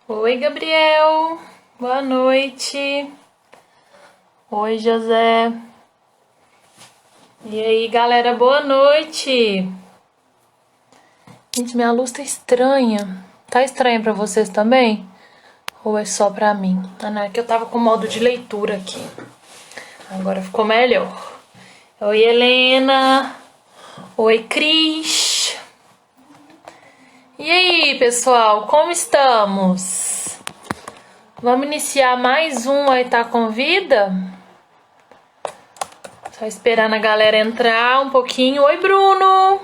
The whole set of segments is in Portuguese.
Oi, Gabriel. Boa noite. Oi, José. E aí, galera, boa noite. Gente, minha luz tá estranha. Tá estranha pra vocês também? Ou é só pra mim? Ah, não, é que eu tava com modo de leitura aqui. Agora ficou melhor. Oi, Helena. Oi, Cris. E aí, pessoal, como estamos? Vamos iniciar mais um Aí Tá Com Vida? Só esperando a galera entrar um pouquinho. Oi, Bruno!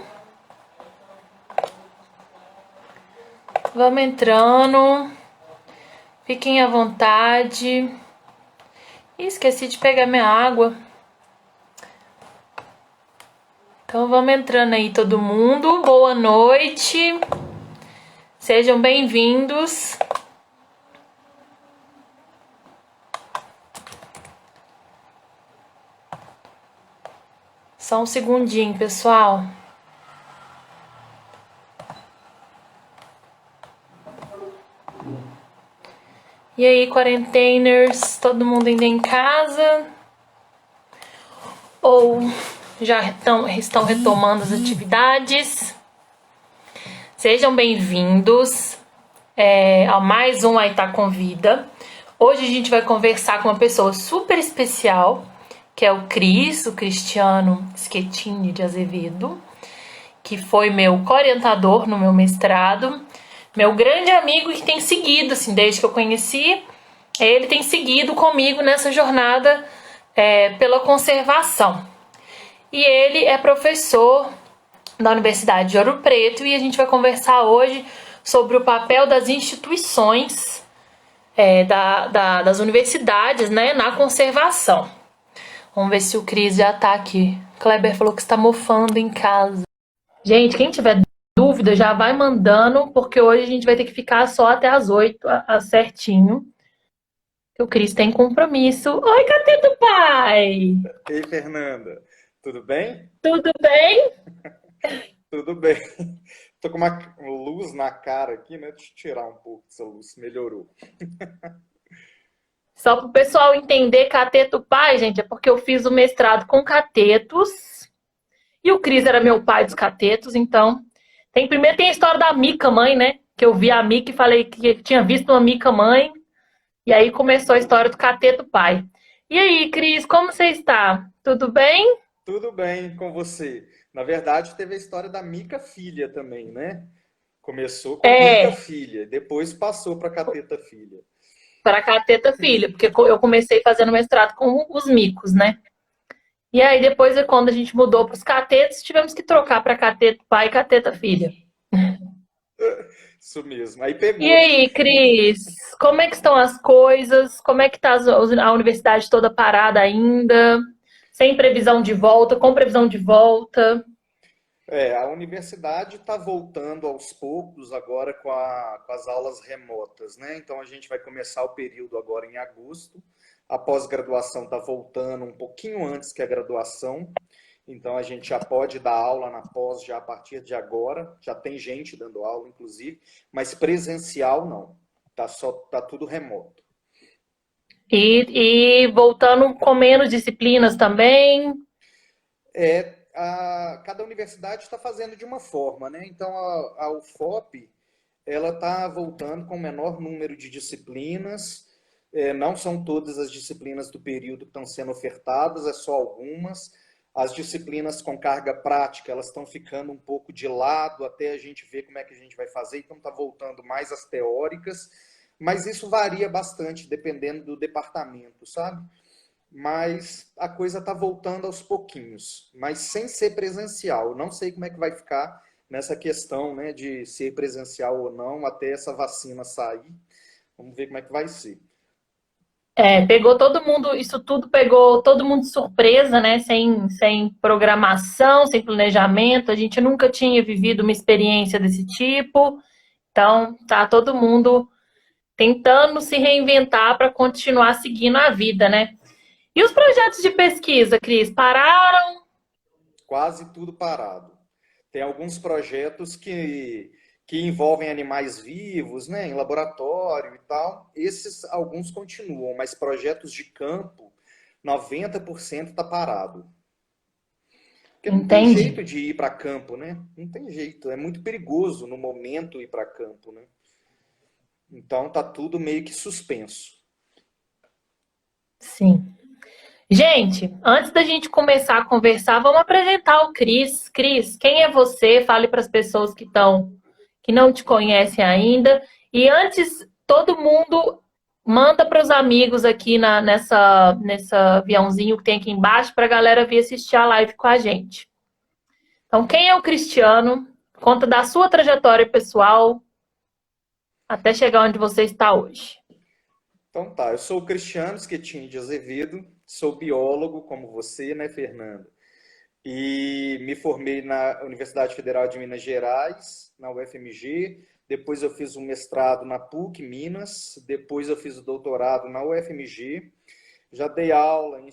Vamos entrando. Fiquem à vontade. Ih, esqueci de pegar minha água. Então vamos entrando aí todo mundo. Boa noite. Sejam bem-vindos. Só um segundinho, pessoal. E aí, quarenteners, todo mundo ainda em casa? Ou já estão retomando as atividades? Sejam bem-vindos a mais um Aí Tá Com Vida. Hoje a gente vai conversar com uma pessoa super especial, que é o Cris, o Cristiano Schettini de Azevedo, que foi meu co-orientador no meu mestrado, meu grande amigo que tem seguido, assim, desde que eu conheci, ele tem seguido comigo nessa jornada pela conservação. E ele é professor da Universidade de Ouro Preto e a gente vai conversar hoje sobre o papel das instituições, das universidades, né, na conservação. Vamos ver se o Cris já tá aqui. Kleber falou que está mofando em casa. Gente, quem tiver dúvida já vai mandando, porque hoje a gente vai ter que ficar só até as 8, certinho. Que o Cris tem compromisso. Oi, Cateto Pai! Ei, Fernanda, tudo bem? Tudo bem? Tudo bem. Tô com uma luz na cara aqui, né? Deixa eu tirar um pouco dessa luz, melhorou. Só para o pessoal entender, Cateto Pai, gente, é porque eu fiz o mestrado com catetos e o Cris era meu pai dos catetos, então primeiro tem a história da Mica mãe, né? Que eu vi a Mica e falei que tinha visto uma Mica mãe, e aí começou a história do Cateto Pai. E aí, Cris, como você está? Tudo bem? Tudo bem com você? Na verdade, teve a história da Mica Filha também, né? Começou com Mica É, Filha, depois passou para Cateta Filha. para Cateta Filha, porque eu comecei fazendo mestrado com os micos, né? E aí depois, quando a gente mudou para os catetos, tivemos que trocar para Cateto Pai e Cateta Filha. Isso mesmo. Aí E pegou, né? aí, Cris, como é que estão as coisas? Como é que está a universidade toda parada ainda? Sem previsão de volta, com previsão de volta? A universidade está voltando aos poucos agora com as aulas remotas, né? Então a gente vai começar o período agora em agosto. A pós-graduação está voltando um pouquinho antes que a graduação. Então a gente já pode dar aula na pós já a partir de agora. Já tem gente dando aula, inclusive, mas presencial não. Tá tudo remoto. E voltando com menos disciplinas também? Cada universidade está fazendo de uma forma, né? Então a UFOP ela está voltando com o menor número de disciplinas. Não são todas as disciplinas do período que estão sendo ofertadas, é só algumas. As disciplinas com carga prática, elas estão ficando um pouco de lado até a gente ver como é que a gente vai fazer, então está voltando mais as teóricas, mas isso varia bastante dependendo do departamento, sabe? Mas a coisa está voltando aos pouquinhos, mas sem ser presencial. Eu não sei como é que vai ficar nessa questão, né, de ser presencial ou não até essa vacina sair. Vamos ver como é que vai ser. Pegou todo mundo, isso tudo pegou todo mundo de surpresa, né? Sem programação, sem planejamento. A gente nunca tinha vivido uma experiência desse tipo. Então, tá todo mundo tentando se reinventar para continuar seguindo a vida, né? E os projetos de pesquisa, Cris, pararam? Quase tudo parado. Tem alguns projetos que que envolvem animais vivos, né, em laboratório e tal, esses alguns continuam, mas projetos de campo, 90% está parado. Porque não tem Entendi. jeito de ir para campo, né? Não tem jeito, é muito perigoso no momento ir para campo, né? Então tá tudo meio que suspenso. Sim. Gente, antes da gente começar a conversar, vamos apresentar o Cris. Cris, quem é você? Fale para as pessoas que não te conhecem ainda. E antes, todo mundo manda para os amigos aqui nessa aviãozinho que tem aqui embaixo para a galera vir assistir a live com a gente. Então, quem é o Cristiano? Conta da sua trajetória pessoal até chegar onde você está hoje. Então tá, eu sou o Cristiano Schettini de Azevedo, sou biólogo como você, né, Fernanda? E me formei na Universidade Federal de Minas Gerais, na UFMG. Depois eu fiz um mestrado na PUC Minas. Depois eu fiz o doutorado na UFMG. Já dei aula em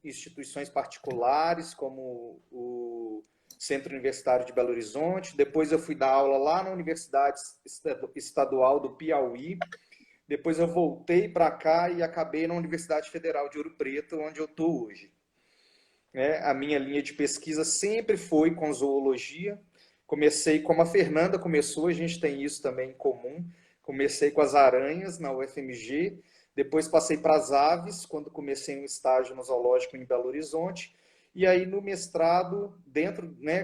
instituições particulares, como o Centro Universitário de Belo Horizonte. Depois eu fui dar aula lá na Universidade Estadual do Piauí. Depois eu voltei para cá e acabei na Universidade Federal de Ouro Preto, onde eu estou hoje. A minha linha de pesquisa sempre foi com zoologia. Comecei como a Fernanda começou, a gente tem isso também em comum. Comecei com as aranhas na UFMG, depois passei para as aves, quando comecei um estágio no zoológico em Belo Horizonte. E aí no mestrado,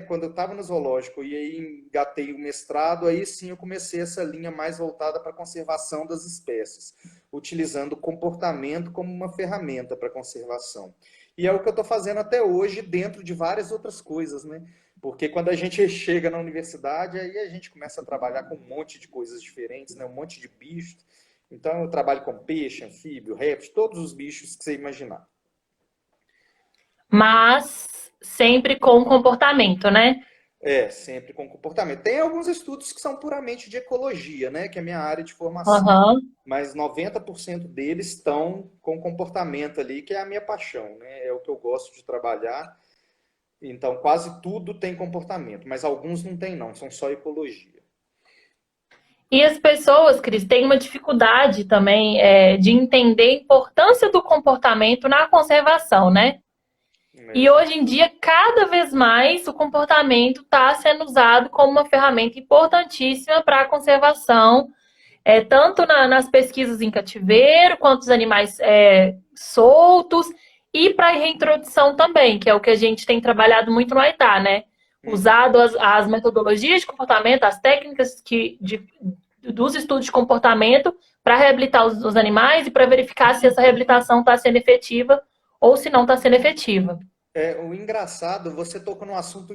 quando eu estava no zoológico e aí engatei o mestrado, aí sim eu comecei essa linha mais voltada para a conservação das espécies, utilizando o comportamento como uma ferramenta para a conservação. E é o que eu estou fazendo até hoje, dentro de várias outras coisas, né? Porque quando a gente chega na universidade, aí a gente começa a trabalhar com um monte de coisas diferentes, né? Um monte de bichos. Então, eu trabalho com peixe, anfíbio, réptil, todos os bichos que você imaginar. Mas sempre com comportamento, né? Sempre com comportamento. Tem alguns estudos que são puramente de ecologia, né? Que é a minha área de formação. Aham. Mas 90% deles estão com comportamento ali, que é a minha paixão, né? É o que eu gosto de trabalhar. Então, quase tudo tem comportamento, mas alguns não tem, não, são só ecologia. E as pessoas, Cris, têm uma dificuldade também de entender a importância do comportamento na conservação, né? E Exato. hoje em dia, cada vez mais, o comportamento está sendo usado como uma ferramenta importantíssima para a conservação, tanto nas pesquisas em cativeiro, quanto os animais soltos, e para a reintrodução também, que é o que a gente tem trabalhado muito no Aitá, né? Uhum. Usado as metodologias de comportamento, as técnicas dos estudos de comportamento para reabilitar os animais e para verificar se essa reabilitação está sendo efetiva ou se não está sendo efetiva. O engraçado, você tocou num assunto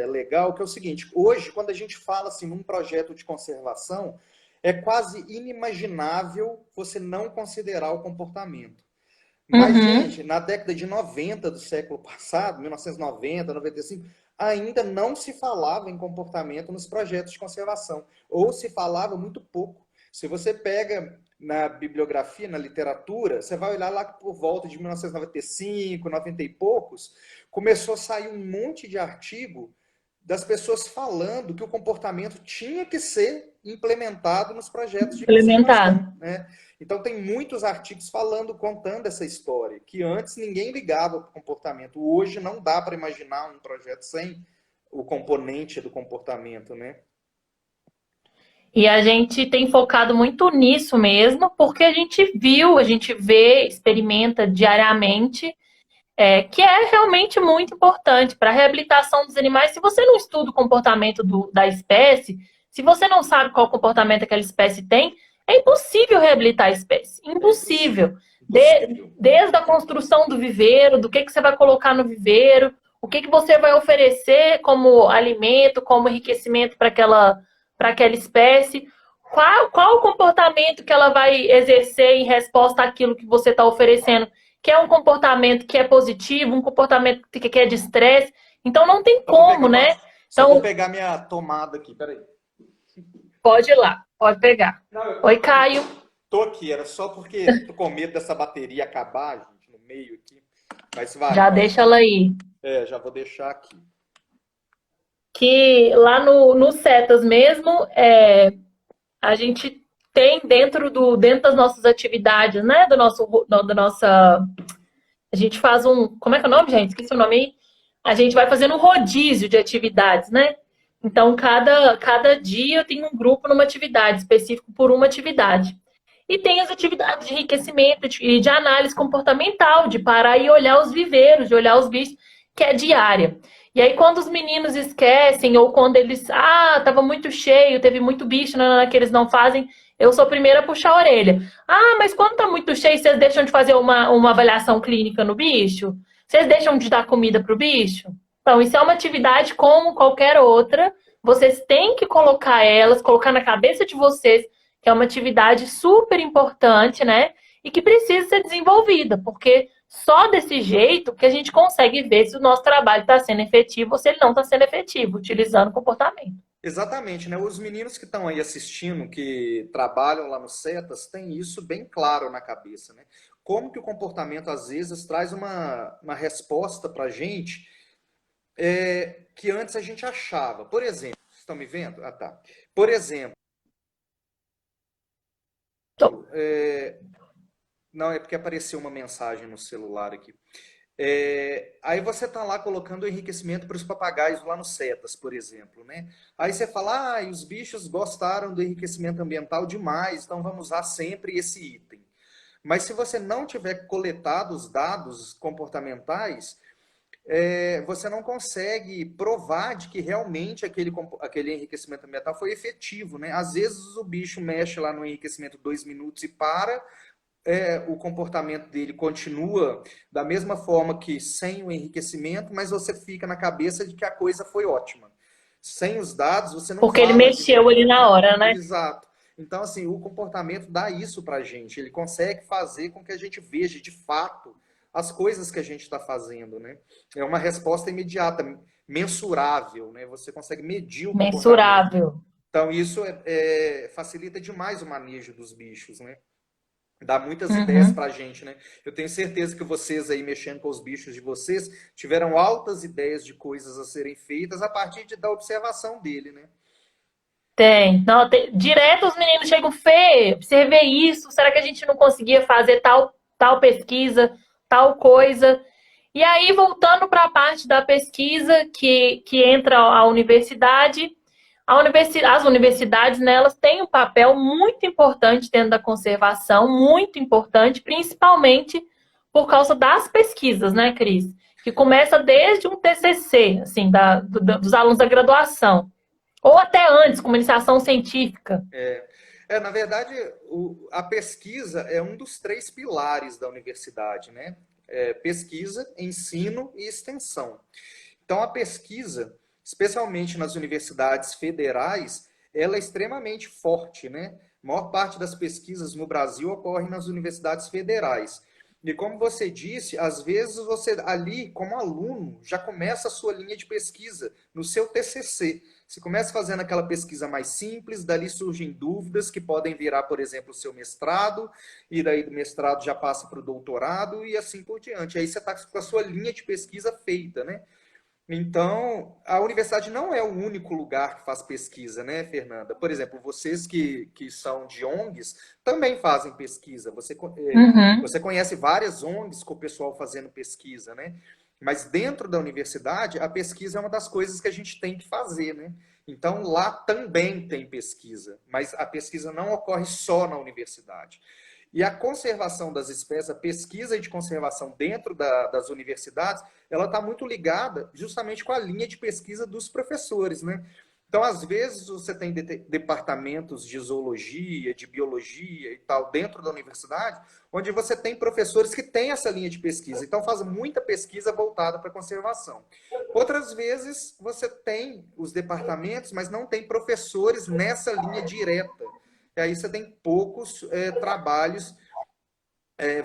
legal, que é o seguinte: hoje, quando a gente fala assim num projeto de conservação, é quase inimaginável você não considerar o comportamento. Mas, Uhum. gente, na década de 90 do século passado, 1990, 95, ainda não se falava em comportamento nos projetos de conservação, ou se falava muito pouco. Se você pega na bibliografia, na literatura, você vai olhar lá que por volta de 1995, 90 e poucos, começou a sair um monte de artigo das pessoas falando que o comportamento tinha que ser implementado nos projetos de Implementado. conservação, né? Então tem muitos artigos falando, contando essa história, que antes ninguém ligava para o comportamento. Hoje não dá para imaginar um projeto sem o componente do comportamento, né? E a gente tem focado muito nisso mesmo, porque a gente viu, a gente vê, experimenta diariamente, que é realmente muito importante para a reabilitação dos animais. Se você não estuda o comportamento da espécie, se você não sabe qual comportamento aquela espécie tem, é impossível reabilitar a espécie. É impossível. Impossível. Impossível. Desde a construção do viveiro, do que você vai colocar no viveiro, o que você vai oferecer como alimento, como enriquecimento para aquela espécie. Qual o comportamento que ela vai exercer em resposta àquilo que você está oferecendo? Que é um comportamento que é positivo, um comportamento que é de estresse. Então não tem como, né? Só vou Então, pegar minha tomada aqui, peraí. pode ir lá, pode pegar. Não, Oi, Caio. tô aqui, era só porque tô com medo dessa bateria acabar, gente, no meio aqui. Mas vai, Já vai. deixa ela aí. Já vou deixar aqui. que lá no CETAS mesmo, a gente tem dentro das nossas atividades, né? Da nossa. A gente faz um. Como é que é o nome, gente? Esqueci o nome aí. A gente vai fazendo um rodízio de atividades, né? Então, cada dia tem um grupo numa atividade, específico por uma atividade. E tem as atividades de enriquecimento e de análise comportamental, de parar e olhar os viveiros, de olhar os bichos, que é diária. E aí, quando os meninos esquecem, ou quando eles, tava muito cheio, teve muito bicho, que eles não fazem, eu sou a primeira a puxar a orelha. Mas quando tá muito cheio, vocês deixam de fazer uma avaliação clínica no bicho? Vocês deixam de dar comida pro bicho? Então, isso é uma atividade como qualquer outra. Vocês têm que colocar elas, colocar na cabeça de vocês que é uma atividade super importante, né? E que precisa ser desenvolvida, porque só desse jeito que a gente consegue ver se o nosso trabalho está sendo efetivo ou se ele não está sendo efetivo, utilizando o comportamento. Exatamente, né? Os meninos que estão aí assistindo, que trabalham lá no CETAS, têm isso bem claro na cabeça, né? Como que o comportamento, às vezes, traz uma resposta para a gente que antes a gente achava. Por exemplo, vocês estão me vendo? Ah, tá. Por exemplo, não, é porque apareceu uma mensagem no celular aqui. Aí você está lá colocando o enriquecimento para os papagaios lá no CETAS, por exemplo, né? Aí você fala, os bichos gostaram do enriquecimento ambiental demais, então vamos usar sempre esse item. Mas se você não tiver coletado os dados comportamentais, você não consegue provar de que realmente aquele enriquecimento ambiental foi efetivo, né? Às vezes o bicho mexe lá no enriquecimento 2 minutos e para, o comportamento dele continua da mesma forma que sem o enriquecimento, mas você fica na cabeça de que a coisa foi ótima. Sem os dados, você não Porque ele fala de mexeu ali na hora, né? exato. Então, assim, o comportamento dá isso pra gente. Ele consegue fazer com que a gente veja de fato as coisas que a gente está fazendo, né? É uma resposta imediata, mensurável, né? Você consegue medir o comportamento. Mensurável. Então, isso facilita demais o manejo dos bichos, né? Dá muitas ideias Uhum. pra gente, né? Eu tenho certeza que vocês aí mexendo com os bichos de vocês tiveram altas ideias de coisas a serem feitas a partir da observação dele, né? Tem. Não, direto os meninos chegam, Fê, você vê isso, será que a gente não conseguia fazer tal pesquisa, tal coisa? E aí, voltando para a parte da pesquisa que entra a universidade, as universidades, né, elas têm um papel muito importante dentro da conservação, muito importante, principalmente por causa das pesquisas, né, Cris? Que começa desde um TCC, assim, dos alunos da graduação. Ou até antes, como iniciação científica. Na verdade, a pesquisa é um dos 3 pilares da universidade, né? Pesquisa, ensino e extensão. Então, a pesquisa, especialmente nas universidades federais, ela é extremamente forte, né? A maior parte das pesquisas no Brasil ocorre nas universidades federais. E como você disse, às vezes você ali, como aluno, já começa a sua linha de pesquisa no seu TCC. Você começa fazendo aquela pesquisa mais simples, dali surgem dúvidas que podem virar, por exemplo, o seu mestrado, e daí do mestrado já passa para o doutorado e assim por diante. Aí você está com a sua linha de pesquisa feita, né? Então, a universidade não é o único lugar que faz pesquisa, né, Fernanda? Por exemplo, vocês que são de ONGs também fazem pesquisa. Uhum. Você conhece várias ONGs com o pessoal fazendo pesquisa, né? Mas dentro da universidade, a pesquisa é uma das coisas que a gente tem que fazer, né? Então, lá também tem pesquisa, mas a pesquisa não ocorre só na universidade. E a conservação das espécies, a pesquisa de conservação dentro das universidades, ela está muito ligada justamente com a linha de pesquisa dos professores, né? Então, às vezes, você tem departamentos de zoologia, de biologia e tal, dentro da universidade, onde você tem professores que têm essa linha de pesquisa. Então, faz muita pesquisa voltada para a conservação. Outras vezes, você tem os departamentos, mas não tem professores nessa linha direta. E aí você tem poucos trabalhos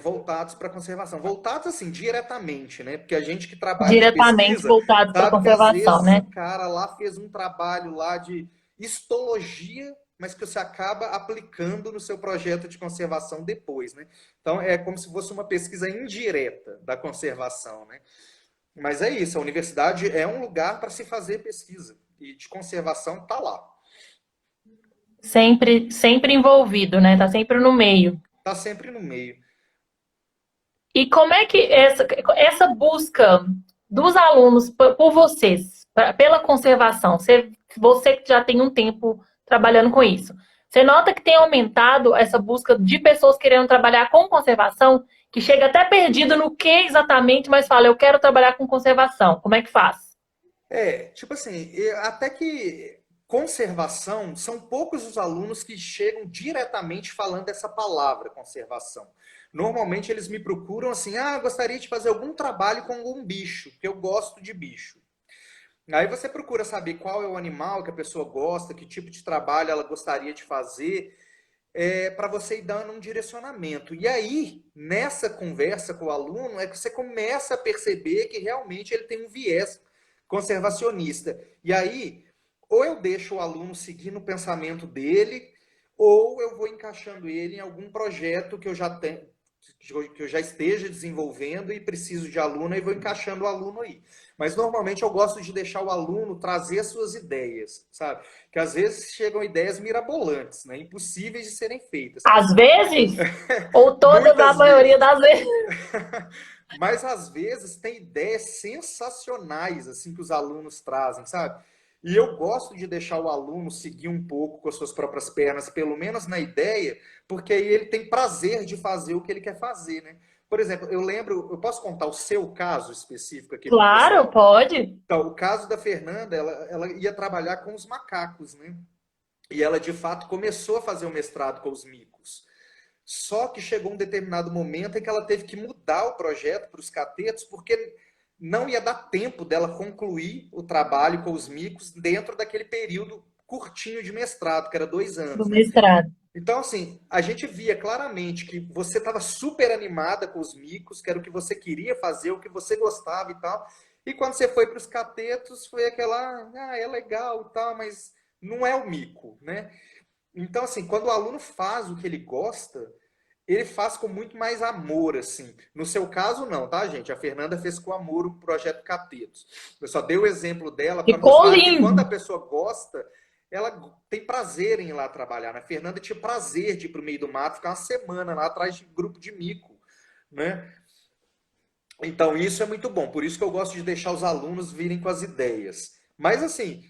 voltados para a conservação. Voltados, assim, diretamente, né? Porque a gente que trabalha de Diretamente pesquisa voltados para a sabe que às conservação, vezes o né? cara lá fez um trabalho lá de histologia, mas que você acaba aplicando no seu projeto de conservação depois, né? Então, é como se fosse uma pesquisa indireta da conservação, né? Mas é isso, a universidade é um lugar para se fazer pesquisa. e de conservação está lá. Sempre, sempre envolvido, né? Tá sempre no meio. Está sempre no meio. E como é que essa busca dos alunos por vocês, pela conservação, você que já tem um tempo trabalhando com isso, você nota que tem aumentado essa busca de pessoas querendo trabalhar com conservação, que chega até perdido no que exatamente, mas fala, eu quero trabalhar com conservação. Como é que faz? Tipo assim, até que conservação, são poucos os alunos que chegam diretamente falando essa palavra, conservação. Normalmente eles me procuram assim, gostaria de fazer algum trabalho com algum bicho, porque eu gosto de bicho. Aí você procura saber qual é o animal que a pessoa gosta, que tipo de trabalho ela gostaria de fazer, para você ir dando um direcionamento. E aí, nessa conversa com o aluno, é que você começa a perceber que realmente ele tem um viés conservacionista. E aí, ou eu deixo o aluno seguir no pensamento dele, ou eu vou encaixando ele em algum projeto que eu já tenho, que eu já esteja desenvolvendo e preciso de aluno, e vou encaixando o aluno aí. Mas normalmente eu gosto de deixar o aluno trazer as suas ideias, sabe? Que às vezes chegam ideias mirabolantes, né? Impossíveis de serem feitas. Às vezes, ou todas, a Muitas maioria vezes. das vezes. Mas às vezes tem ideias sensacionais assim que os alunos trazem, sabe? E eu gosto de deixar o aluno seguir um pouco com as suas próprias pernas, pelo menos na ideia, porque aí ele tem prazer de fazer o que ele quer fazer, né? Por exemplo, eu lembro, eu posso contar o seu caso específico aqui para o Claro, pessoal? pode. Então, o caso da Fernanda, ela ia trabalhar com os macacos, né? E ela, de fato, começou a fazer o mestrado com os micos. Só que chegou um determinado momento em que ela teve que mudar o projeto para os catetos, porque não ia dar tempo dela concluir o trabalho com os micos dentro daquele período curtinho de mestrado, que era 2 anos, Do né? mestrado. Então, assim, a gente via claramente que você estava super animada com os micos, que era o que você queria fazer, o que você gostava e tal. E quando você foi para os catetos, foi aquela, é legal e tal, mas não é o mico, né? Então, assim, quando o aluno faz o que ele gosta, ele faz com muito mais amor, assim. No seu caso, não, tá, gente? A Fernanda fez com amor o projeto Catetos. Eu só dei o exemplo dela para Ficou mostrar que quando lindo. a pessoa gosta, ela tem prazer em ir lá trabalhar. A Fernanda tinha prazer de ir para o meio do mato, ficar uma semana lá atrás de grupo de mico, né? Então, isso é muito bom. Por isso que eu gosto de deixar os alunos virem com as ideias. Mas, assim,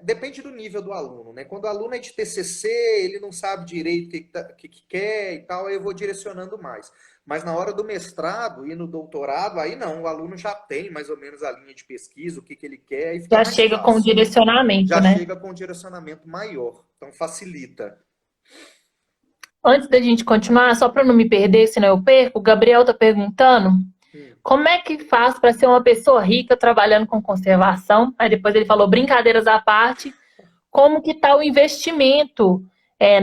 depende do nível do aluno, né? Quando o aluno é de TCC, ele não sabe direito o que quer e tal, aí eu vou direcionando mais. Mas na hora do mestrado e no doutorado, aí não, o aluno já tem mais ou menos a linha de pesquisa, o que ele quer, e fica Já mais chega com o fácil. direcionamento, Já né? chega com um direcionamento maior. Então, facilita. Antes da gente continuar, só para não me perder, senão eu perco, o Gabriel está perguntando Hum. como é que faz para ser uma pessoa rica trabalhando com conservação? Aí depois ele falou, brincadeiras à parte, como que está o investimento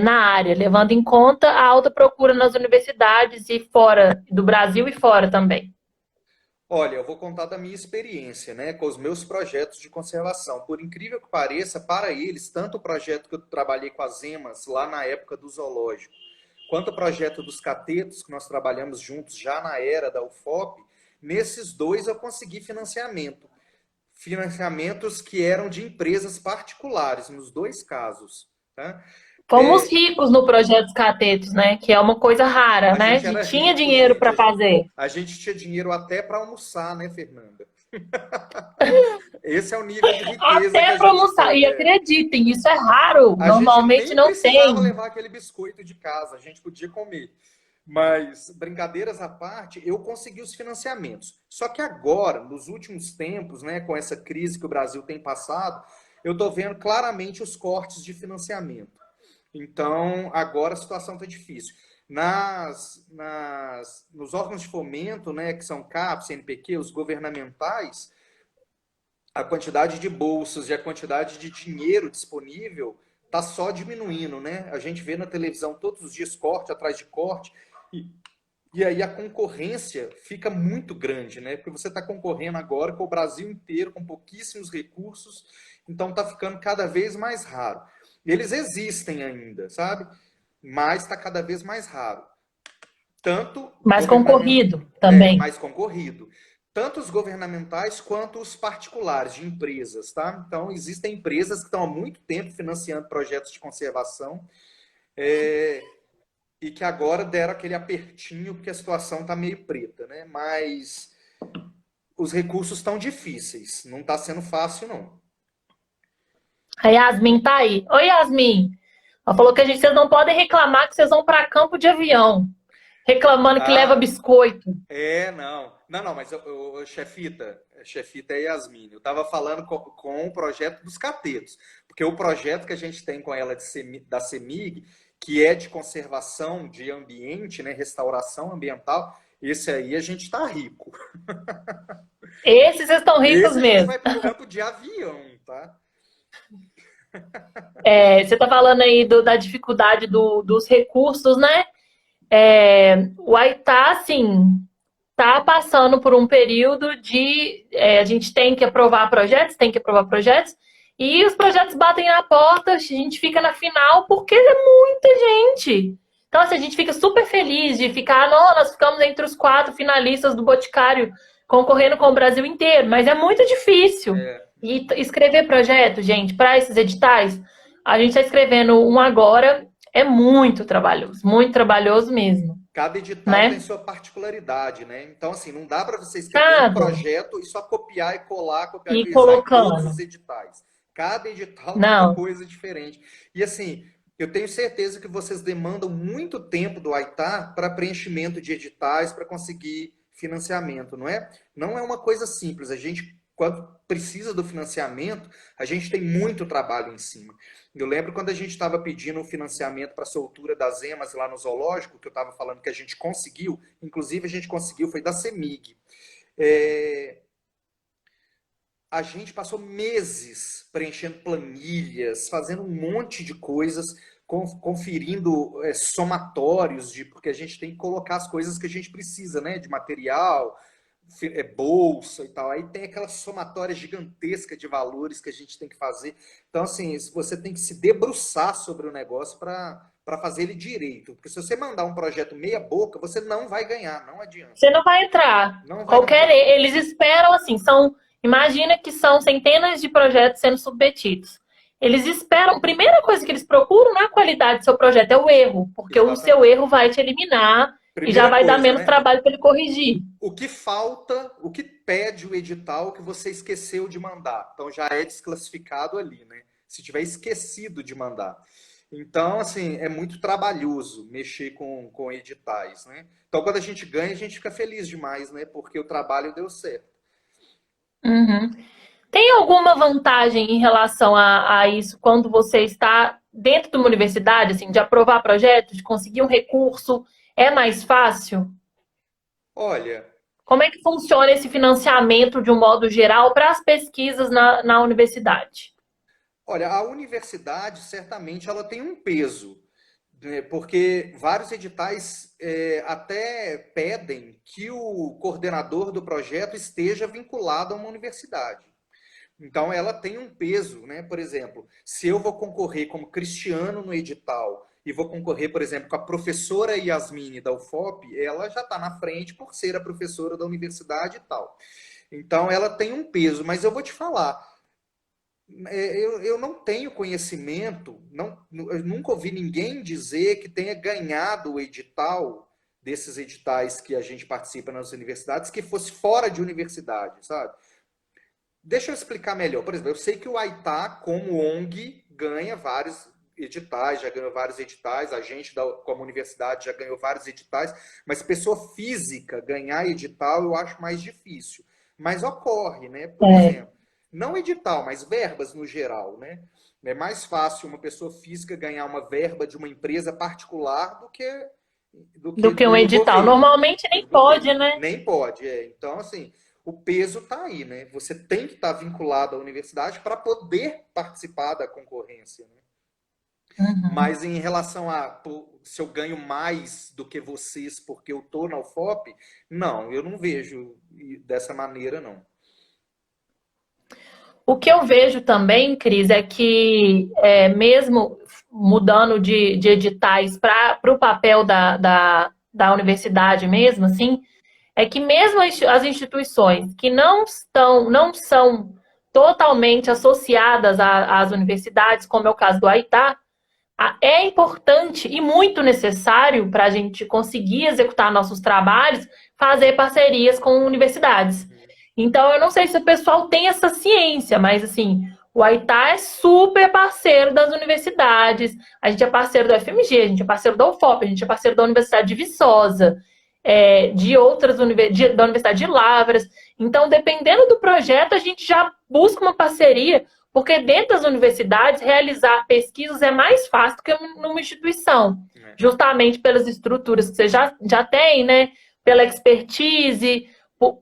na área, levando em conta a alta procura nas universidades e fora do Brasil e fora também. Olha, eu vou contar da minha experiência, né, com os meus projetos de conservação. Por incrível que pareça, para eles, tanto o projeto que eu trabalhei com as emas lá na época do zoológico, quanto o projeto dos catetos, que nós trabalhamos juntos já na era da UFOP, nesses dois eu consegui financiamento. Financiamentos que eram de empresas particulares, nos dois casos. Tá? Fomos ricos no projeto Catetos, né? Que é uma coisa rara, A né? gente De era tinha rico, dinheiro gente. para fazer. A gente tinha dinheiro até para almoçar, né, Fernanda? Esse é o nível de riqueza que Até a para gente almoçar. tem. E acreditem, isso é raro. A gente Normalmente nem não precisava tem. levar aquele biscoito de casa, a gente podia comer. Mas, brincadeiras à parte, eu consegui os financiamentos. Só que agora, nos últimos tempos, né, com essa crise que o Brasil tem passado, eu estou vendo claramente os cortes de financiamento. Então, agora a situação está difícil. Nos órgãos de fomento, né, que são CAPES, CNPq, os governamentais, a quantidade de bolsas e a quantidade de dinheiro disponível está só diminuindo, né? A gente vê na televisão todos os dias corte atrás de corte, e, e aí a concorrência fica muito grande, né? Porque você está concorrendo agora com o Brasil inteiro, com pouquíssimos recursos, então está ficando cada vez mais raro. Eles existem ainda, sabe? Mas está cada vez mais raro. Tanto Mais governamento concorrido também. mais concorrido. tanto os governamentais quanto os particulares, de empresas, tá? Então, existem empresas que estão há muito tempo financiando projetos de conservação e que agora deram aquele apertinho porque a situação está meio preta, né? Mas os recursos estão difíceis, não está sendo fácil, não. A Yasmin tá aí. Oi, Yasmin. Ela falou que vocês não podem reclamar que vocês vão para campo de avião, reclamando que leva Ah, biscoito. não. Não, não, mas chefita é Yasmin. Eu estava falando com o projeto dos catetos, porque o projeto que a gente tem com ela da CEMIG, que é de conservação de ambiente, né, restauração ambiental, esse aí a gente está rico. Esses vocês estão ricos Esse a gente mesmo. vai para campo de avião, tá? Você tá falando aí da dificuldade dos recursos, né? O Aitá, assim, tá passando por um período de a gente tem que aprovar projetos, e os projetos batem na porta, a gente fica na final porque é muita gente. Então, assim, a gente fica super feliz de ficar, não, nós ficamos entre os 4 finalistas do Boticário, concorrendo com o Brasil inteiro, mas é muito difícil. E escrever projeto, gente, para esses editais, a gente está escrevendo um agora, é muito trabalhoso mesmo, Cada edital tem né? sua particularidade, né? Então, assim, não dá para você escrever um Cada projeto e só copiar e e coisar em todos colocando. os editais. Cada edital tem uma Não, coisa diferente. E, assim, eu tenho certeza que vocês demandam muito tempo do Aitar para preenchimento de editais, para conseguir financiamento, não é? Não é uma coisa simples. A gente, quando precisa do financiamento, a gente tem muito trabalho em cima. Eu lembro quando a gente estava pedindo o financiamento para a soltura das emas lá no zoológico, que eu estava falando que a gente conseguiu, inclusive a gente conseguiu, foi da CEMIG. É, a gente passou meses preenchendo planilhas, fazendo um monte de coisas, conferindo somatórios, porque a gente tem que colocar as coisas que a gente precisa, né? De material, bolsa e tal. Aí tem aquela somatória gigantesca de valores que a gente tem que fazer. Então, assim, você tem que se debruçar sobre o negócio para fazer ele direito. Porque se você mandar um projeto meia boca, você não vai ganhar, não adianta. você não vai entrar. Não vai entrar. Eles esperam assim, imagina que são centenas de projetos sendo submetidos. Eles esperam, a primeira coisa que eles procuram na qualidade do seu projeto é o erro, porque o seu Exatamente. erro vai te eliminar e já Primeira vai dar coisa, menos né? trabalho para ele corrigir. O que falta, o que pede o edital que você esqueceu de mandar. Então já é desclassificado ali, né? Se tiver esquecido de mandar. Então, assim, é muito trabalhoso mexer com editais, né? Então, quando a gente ganha, a gente fica feliz demais, né? Porque o trabalho deu certo. Uhum. Tem alguma vantagem em relação a isso quando você está dentro de uma universidade, assim, de aprovar projetos, de conseguir um recurso, é mais fácil? Olha, Como é que funciona esse financiamento de um modo geral para as pesquisas na universidade? olha, a universidade certamente ela tem um peso, né? Porque vários editais até pedem que o coordenador do projeto esteja vinculado a uma universidade. Então, ela tem um peso, né? Por exemplo, se eu vou concorrer como Cristiano no edital e vou concorrer, por exemplo, com a professora Yasmine da UFOP, ela já está na frente por ser a professora da universidade e tal. Então, ela tem um peso, mas eu vou te falar, eu não tenho conhecimento, eu nunca ouvi ninguém dizer que tenha ganhado o edital desses editais que a gente participa nas universidades, que fosse fora de universidade, sabe? Deixa eu explicar melhor. Por exemplo, eu sei que o Aitá, como ONG, ganha vários editais, já ganhou vários editais, a gente, como universidade, já ganhou vários editais, mas pessoa física ganhar edital eu acho mais difícil. Mas ocorre, né? Por É, exemplo, não edital, mas verbas no geral, né? É mais fácil uma pessoa física ganhar uma verba de uma empresa particular do que do que um do edital. governo. Normalmente Do nem governo. pode, né? Nem pode, é. Então, assim, o peso está aí, né? Você tem que estar vinculado à universidade para poder participar da concorrência, né? Uhum. Mas em relação se eu ganho mais do que vocês porque eu tô na UFOP, não, eu não vejo dessa maneira, não. O que eu vejo também, Cris, é que mesmo mudando de editais para o papel da universidade mesmo, assim, é que mesmo as instituições que não são totalmente associadas às universidades, como é o caso do Aitá, é importante e muito necessário para a gente conseguir executar nossos trabalhos, fazer parcerias com universidades. Então, eu não sei se o pessoal tem essa ciência, mas assim, o Aitá é super parceiro das universidades. A gente é parceiro do FMG, a gente é parceiro da UFOP, a gente é parceiro da Universidade de Viçosa, de outras da Universidade de Lavras. Então, dependendo do projeto, a gente já busca uma parceria, porque dentro das universidades, realizar pesquisas é mais fácil do que numa instituição, justamente pelas estruturas que você já tem, né? Pela expertise.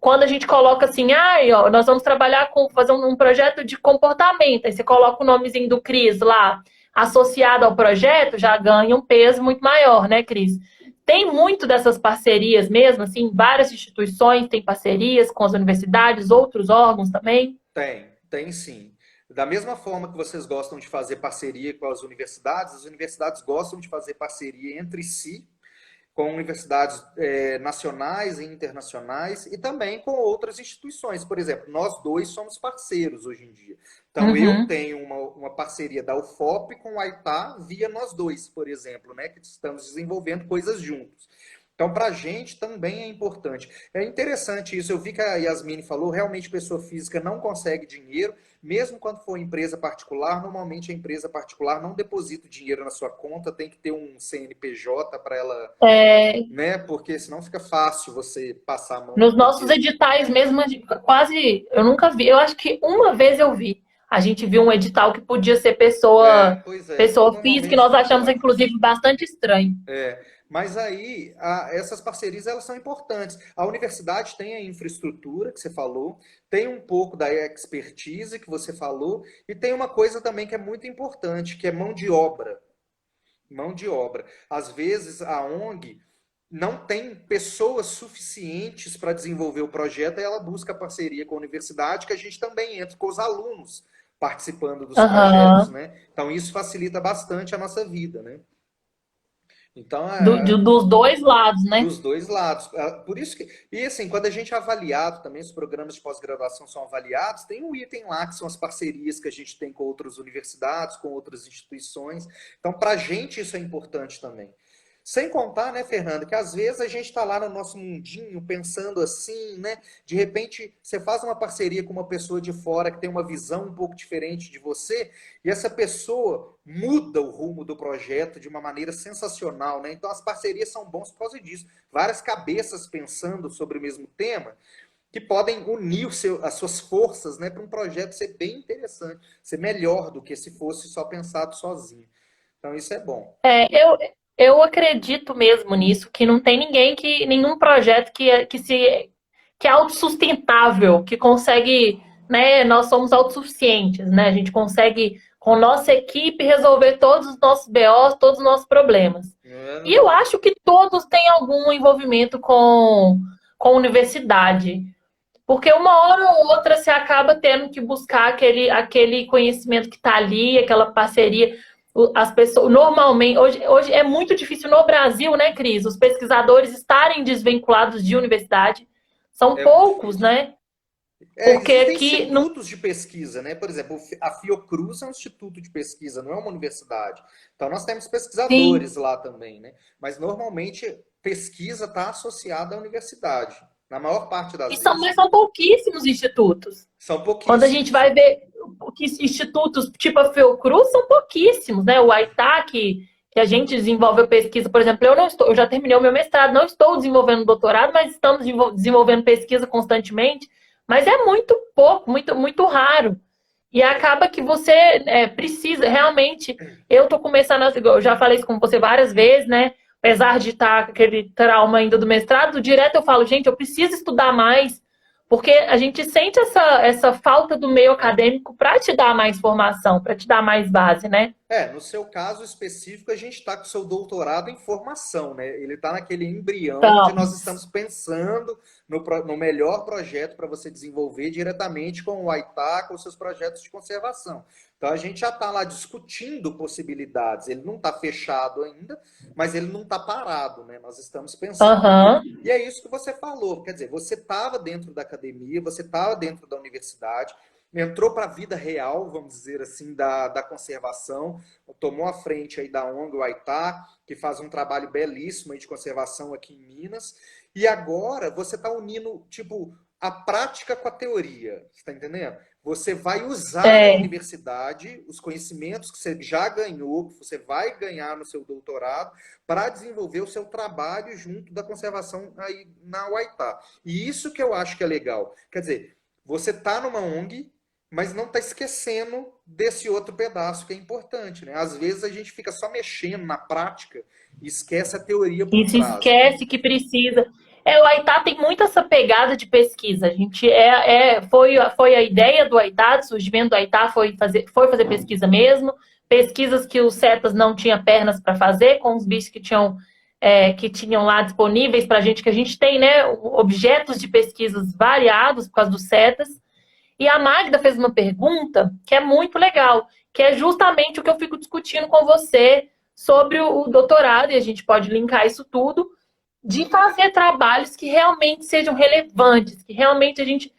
Quando a gente coloca assim, ó, nós vamos trabalhar fazer um projeto de comportamento, aí você coloca o nomezinho do Cris lá, associado ao projeto, já ganha um peso muito maior, né, Cris? Tem muito dessas parcerias mesmo, assim, várias instituições têm parcerias com as universidades, outros órgãos também? Tem sim. Da mesma forma que vocês gostam de fazer parceria com as universidades gostam de fazer parceria entre si, com universidades nacionais e internacionais e também com outras instituições. Por exemplo, nós dois somos parceiros hoje em dia. Então, eu tenho uma parceria da UFOP com o Aitá via nós dois, por exemplo, né, que estamos desenvolvendo coisas juntos. Então, para a gente também é importante. É interessante isso. Eu vi que a Yasmine falou, realmente pessoa física não consegue dinheiro, mesmo quando for empresa particular, normalmente a empresa particular não deposita o dinheiro na sua conta, tem que ter um CNPJ para ela, né? Porque senão fica fácil você passar a mão. Nos nossos editais mesmo, quase, eu nunca vi. Eu acho que uma vez eu vi. A gente viu um edital que podia ser pessoa física, que nós achamos, inclusive, bastante estranho. Mas aí, essas parcerias, elas são importantes. A universidade tem a infraestrutura, que você falou, tem um pouco da expertise, que você falou, e tem uma coisa também que é muito importante, que é mão de obra. Mão de obra. Às vezes, a ONG não tem pessoas suficientes para desenvolver o projeto, e ela busca parceria com a universidade, que a gente também entra com os alunos participando dos projetos, né? Então, isso facilita bastante a nossa vida, né? Então, dos dois lados, né? Dos dois lados. Por isso que... E assim, quando a gente é avaliado também, os programas de pós-graduação são avaliados, tem um item lá que são as parcerias que a gente tem com outras universidades, com outras instituições. Então, para a gente isso é importante também. Sem contar, né, Fernanda, que às vezes a gente está lá no nosso mundinho pensando assim, né? De repente, você faz uma parceria com uma pessoa de fora que tem uma visão um pouco diferente de você, e essa pessoa muda o rumo do projeto de uma maneira sensacional, né? Então, as parcerias são bons por causa disso. Várias cabeças pensando sobre o mesmo tema, que podem unir as suas forças, né, para um projeto ser bem interessante, ser melhor do que se fosse só pensado sozinho. Então, isso é bom. Eu acredito mesmo nisso, que não tem nenhum projeto que é autossustentável, que consegue, né? Nós somos autossuficientes, né? A gente consegue, com nossa equipe, resolver todos os nossos BOs, todos os nossos problemas. E eu acho que todos têm algum envolvimento com universidade. Porque uma hora ou outra você acaba tendo que buscar aquele conhecimento que está ali, aquela parceria. As pessoas, normalmente, hoje é muito difícil no Brasil, né, Cris? Os pesquisadores estarem desvinculados de universidade. São poucos, né? Porque existem institutos de pesquisa, né? Por exemplo, a Fiocruz é um instituto de pesquisa, não é uma universidade. Então, nós temos pesquisadores lá também, né? Mas, normalmente, pesquisa está associada à universidade. Na maior parte das vezes. Mas são pouquíssimos institutos. São pouquíssimos. Quando a gente vai ver que institutos tipo a Fiocruz são pouquíssimos, né? O Aitá, que a gente desenvolveu pesquisa, por exemplo, eu já terminei o meu mestrado, não estou desenvolvendo doutorado, mas estamos desenvolvendo pesquisa constantemente. Mas é muito pouco, muito, muito raro. E acaba que você precisa, realmente, eu estou começando, eu já falei isso com você várias vezes, né? Apesar de estar com aquele trauma ainda do mestrado, direto eu falo, gente, eu preciso estudar mais, porque a gente sente essa falta do meio acadêmico para te dar mais formação, para te dar mais base, né? No seu caso específico, a gente está com o seu doutorado em formação, né? Ele está naquele embrião onde nós Estamos. estamos pensando no melhor projeto para você desenvolver diretamente com o Aitá, com os seus projetos de conservação. Então, a gente já está lá discutindo possibilidades. Ele não está fechado ainda, mas ele não está parado, né? Nós estamos pensando. Aham. E é isso que você falou. Quer dizer, você estava dentro da academia, você estava dentro da universidade, entrou para a vida real, vamos dizer assim, da conservação, tomou a frente aí da ONG o Aitá, que faz um trabalho belíssimo aí de conservação aqui em Minas, e agora você está unindo, tipo, a prática com a teoria, você está entendendo? Você vai usar na É. universidade os conhecimentos que você já ganhou, que você vai ganhar no seu doutorado, para desenvolver o seu trabalho junto da conservação aí na Huaytá. E isso que eu acho que é legal. Quer dizer, você está numa ONG, mas não está esquecendo desse outro pedaço que é importante, né? Às vezes a gente fica só mexendo na prática e esquece a teoria por E se trás, né? esquece que precisa. O Aitá tem muito essa pegada de pesquisa. A gente foi a ideia do Aitá, o surgimento do Aitá foi fazer pesquisa mesmo. Pesquisas que os CETAS não tinham pernas para fazer, com os bichos que tinham lá disponíveis para a gente, que a gente tem, né, objetos de pesquisas variados por causa dos CETAS. E a Magda fez uma pergunta que é muito legal, que é justamente o que eu fico discutindo com você sobre o doutorado, e a gente pode linkar isso tudo, de fazer trabalhos que realmente sejam relevantes, que realmente a gente.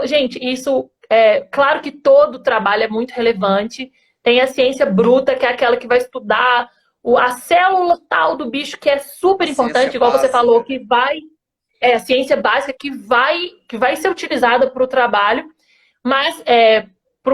Gente, isso é claro que todo trabalho é muito relevante. Tem a ciência bruta, que é aquela que vai estudar a célula tal do bicho, que é super Ciência importante, igual você básica, falou, que né? vai a ciência básica que vai ser utilizada para o trabalho, mas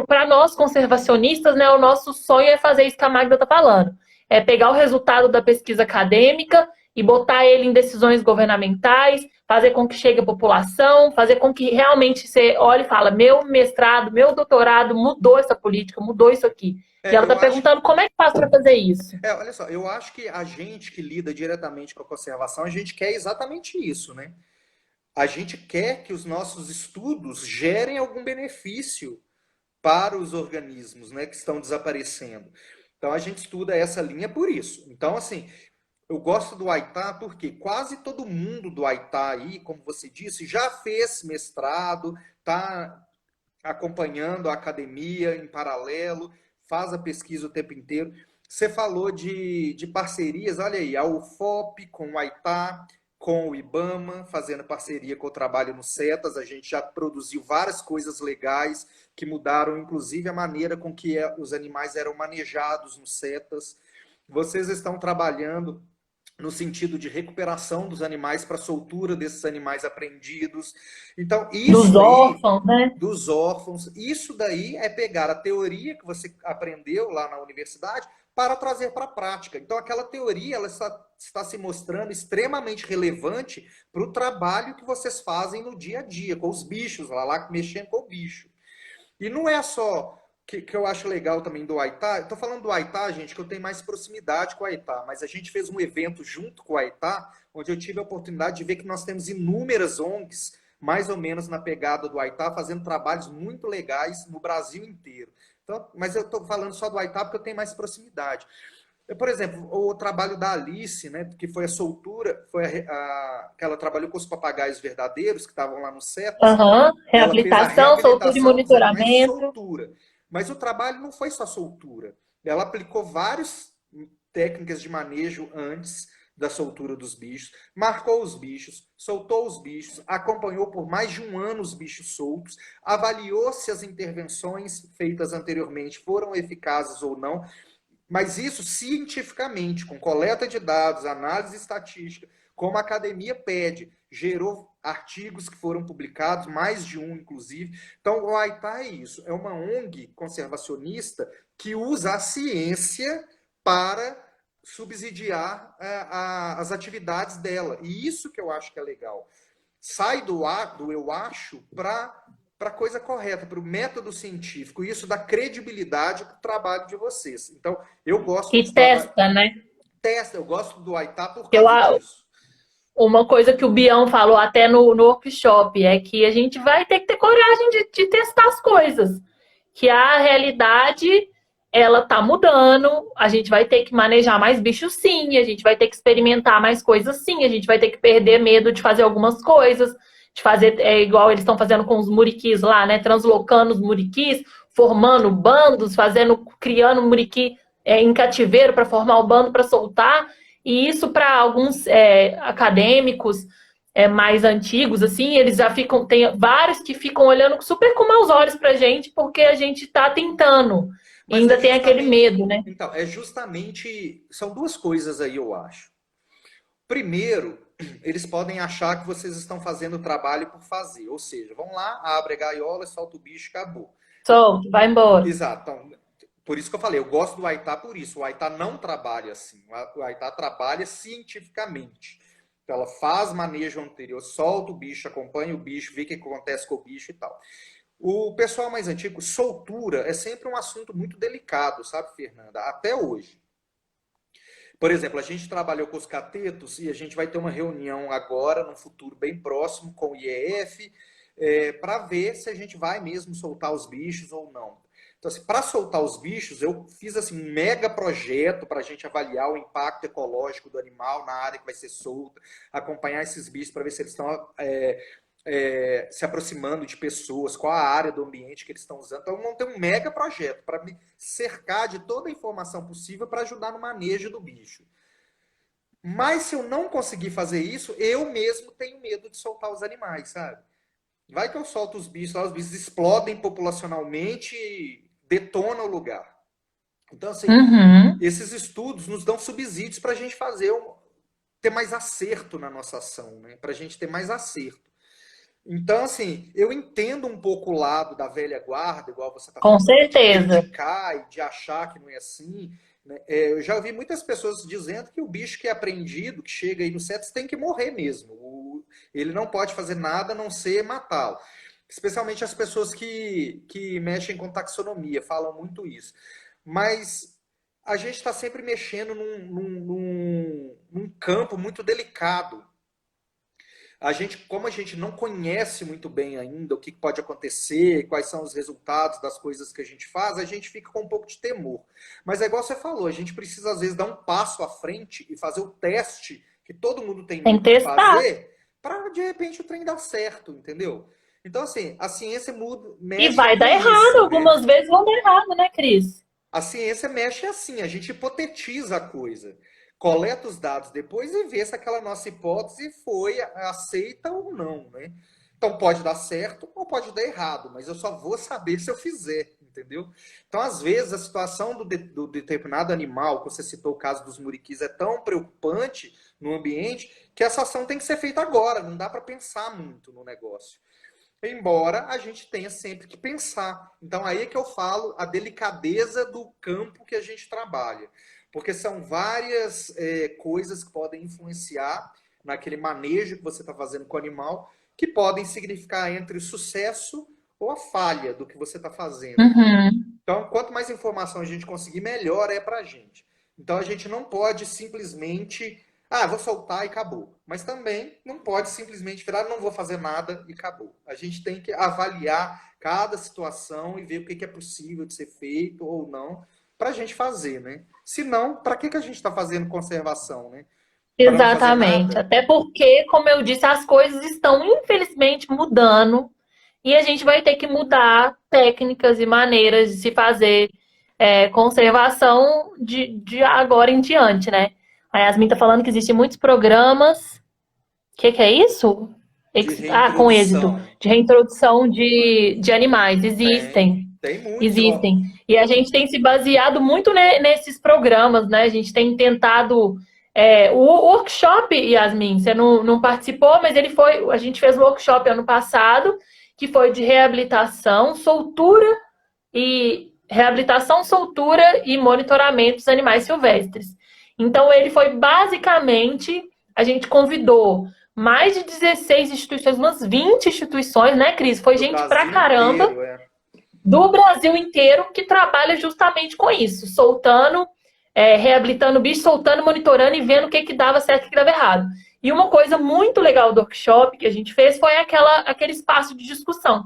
para nós conservacionistas, né, o nosso sonho é fazer isso que a Magda está falando. É pegar o resultado da pesquisa acadêmica e botar ele em decisões governamentais, fazer com que chegue à população, fazer com que realmente você olhe e fala, meu mestrado, meu doutorado mudou essa política, mudou isso aqui. E ela está Eu acho perguntando como é que faz para fazer isso. olha só, eu acho que a gente que lida diretamente com a conservação, a gente quer exatamente isso, né? A gente quer que os nossos estudos gerem algum benefício para os organismos, né, que estão desaparecendo. Então a gente estuda essa linha por isso. Então, assim, eu gosto do Aitá porque quase todo mundo do Aitá aí, como você disse, já fez mestrado, está acompanhando a academia em paralelo, faz a pesquisa o tempo inteiro. Você falou de parcerias, olha aí, a UFOP com o Aitá, com o IBAMA, fazendo parceria com o trabalho no CETAS. A gente já produziu várias coisas legais que mudaram, inclusive, a maneira com que os animais eram manejados no CETAS. Vocês estão trabalhando no sentido de recuperação dos animais para soltura desses animais apreendidos. Então, isso Dos daí, órfãos, né? dos órfãos, isso daí é pegar a teoria que você aprendeu lá na universidade para trazer para a prática. Então, aquela teoria ela está se mostrando extremamente relevante para o trabalho que vocês fazem no dia a dia, com os bichos, lá mexendo com o bicho. E não é só que eu acho legal também do Aitá. Eu tô falando do Aitá, gente, que eu tenho mais proximidade com o Aitá, mas a gente fez um evento junto com o Aitá, onde eu tive a oportunidade de ver que nós temos inúmeras ONGs, mais ou menos na pegada do Aitá, fazendo trabalhos muito legais no Brasil inteiro. Então, mas eu estou falando só do Aitá porque eu tenho mais proximidade. Por exemplo, o trabalho da Alice, né, que foi a soltura, que ela trabalhou com os papagaios verdadeiros que estavam lá no CETAS, Aham. ela fez a Reabilitação, soltura e reabilitação dos animais de monitoramento. soltura. Mas o trabalho não foi só soltura. Ela aplicou várias técnicas de manejo antes da soltura dos bichos, marcou os bichos, soltou os bichos, acompanhou por mais de um ano os bichos soltos, avaliou se as intervenções feitas anteriormente foram eficazes ou não, mas isso cientificamente, com coleta de dados, análise estatística, como a academia pede, gerou artigos que foram publicados, mais de um, inclusive. Então, o Aitá é isso, é uma ONG conservacionista que usa a ciência para subsidiar as atividades dela. E isso que eu acho que é legal. Sai do eu acho para a coisa correta, para o método científico. E isso dá credibilidade para o trabalho de vocês. Então, eu gosto E dos trabalhos. testa, né? Testa, eu gosto do Aitá por Eu, causa disso. uma coisa que o Bião falou até no workshop é que a gente vai ter que ter coragem de testar as coisas. Que a realidade ela tá mudando, a gente vai ter que manejar mais bichos sim, a gente vai ter que experimentar mais coisas sim, a gente vai ter que perder medo de fazer algumas coisas, de fazer igual eles estão fazendo com os muriquis lá, né? Translocando os muriquis, formando bandos, criando muriqui em cativeiro para formar o bando para soltar. E isso para alguns acadêmicos mais antigos, assim, eles já ficam, tem vários que ficam olhando super com maus olhos pra gente, porque a gente tá tentando. E Mas ainda é tem aquele justamente, medo, né? então, é justamente, são duas coisas aí, eu acho. Primeiro, eles podem achar que vocês estão fazendo o trabalho por fazer, ou seja, vão lá, abre a gaiola, solta o bicho, acabou. Solto, vai embora. Exato. Então, por isso que eu falei, eu gosto do Aitá por isso. O Aitá não trabalha assim. O Aitá trabalha cientificamente. Então, ela faz manejo anterior, solta o bicho, acompanha o bicho, vê o que acontece com o bicho e tal. O pessoal mais antigo, soltura é sempre um assunto muito delicado, sabe, Fernanda? Até hoje. Por exemplo, a gente trabalhou com os catetos e a gente vai ter uma reunião agora, num futuro bem próximo, com o IEF, para ver se a gente vai mesmo soltar os bichos ou não. Então, assim, para soltar os bichos, eu fiz assim, um mega projeto para a gente avaliar o impacto ecológico do animal na área que vai ser solta, acompanhar esses bichos para ver se eles estão se aproximando de pessoas, qual a área do ambiente que eles estão usando. Então, eu montei um mega projeto para me cercar de toda a informação possível para ajudar no manejo do bicho. Mas se eu não conseguir fazer isso, eu mesmo tenho medo de soltar os animais, sabe? Vai que eu solto os bichos lá, os bichos explodem populacionalmente e detonam o lugar. Então, assim, Uhum. esses estudos nos dão subsídios para a gente ter mais acerto na nossa ação, né? Para a gente ter mais acerto. Então, assim, eu entendo um pouco o lado da velha guarda, igual você está Com falando, de certeza. criticar e de achar que não é assim, né? Eu já ouvi muitas pessoas dizendo que o bicho que é apreendido, que chega aí no CETES, tem que morrer mesmo. Ele não pode fazer nada a não ser matá-lo. Especialmente as pessoas que mexem com taxonomia, falam muito isso. Mas a gente está sempre mexendo num campo muito delicado. Como a gente não conhece muito bem ainda o que pode acontecer, quais são os resultados das coisas que a gente faz, a gente fica com um pouco de temor. Mas é igual você falou, a gente precisa às vezes dar um passo à frente e fazer o teste que todo mundo tem Tem que medo de testar. fazer, para de repente o trem dar certo, entendeu? Então, assim, a ciência E mexe vai com dar errado. isso, né? Algumas vezes vão dar errado, né, Cris? A ciência mexe assim, a gente hipotetiza a coisa, coleta os dados depois e vê se aquela nossa hipótese foi aceita ou não, né? Então pode dar certo ou pode dar errado, mas eu só vou saber se eu fizer, entendeu? Então, às vezes, a situação do determinado animal, que você citou o caso dos muriquis, é tão preocupante no ambiente que essa ação tem que ser feita agora, não dá para pensar muito no negócio. Embora a gente tenha sempre que pensar. Então, aí é que eu falo a delicadeza do campo que a gente trabalha. Porque são várias coisas que podem influenciar naquele manejo que você está fazendo com o animal, que podem significar entre o sucesso ou a falha do que você está fazendo. Uhum. Então, quanto mais informação a gente conseguir, melhor é para a gente. Então, a gente não pode simplesmente, vou soltar e acabou. Mas também não pode simplesmente virar, não vou fazer nada e acabou. A gente tem que avaliar cada situação e ver o que é possível de ser feito ou não para a gente fazer, né? Se não, para que a gente está fazendo conservação, né? Para não fazer Exatamente. nada? Até porque, como eu disse, as coisas estão infelizmente mudando e a gente vai ter que mudar técnicas e maneiras de se fazer conservação de agora em diante, né? A Yasmin tá falando que existem muitos programas. O que é isso? De Com êxito. reintrodução. De reintrodução de animais. Tem, Existem. tem muitos, ó. Existem. E a gente tem se baseado muito nesses programas, né? A gente tem tentado. O workshop, Yasmin, você não participou, mas ele foi. A gente fez um workshop ano passado, que foi de reabilitação, soltura e monitoramento dos animais silvestres. Então, ele foi basicamente. A gente convidou mais de 16 instituições, umas 20 instituições, né, Cris? Foi Do gente pra Brasil caramba inteiro, do Brasil inteiro que trabalha justamente com isso, soltando, reabilitando o bicho, soltando, monitorando e vendo o que dava certo e o que dava errado. E uma coisa muito legal do workshop que a gente fez foi aquele espaço de discussão,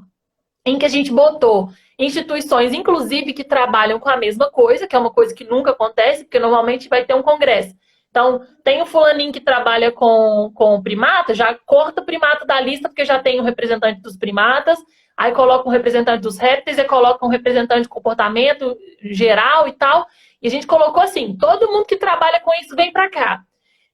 em que a gente botou instituições, inclusive, que trabalham com a mesma coisa, que é uma coisa que nunca acontece, porque normalmente vai ter um congresso. Então, tem o fulaninho que trabalha com o primata, já corta o primata da lista, porque já tem um representante dos primatas, aí coloca um representante dos répteis, e coloca um representante de comportamento geral e tal. E a gente colocou assim, todo mundo que trabalha com isso vem para cá.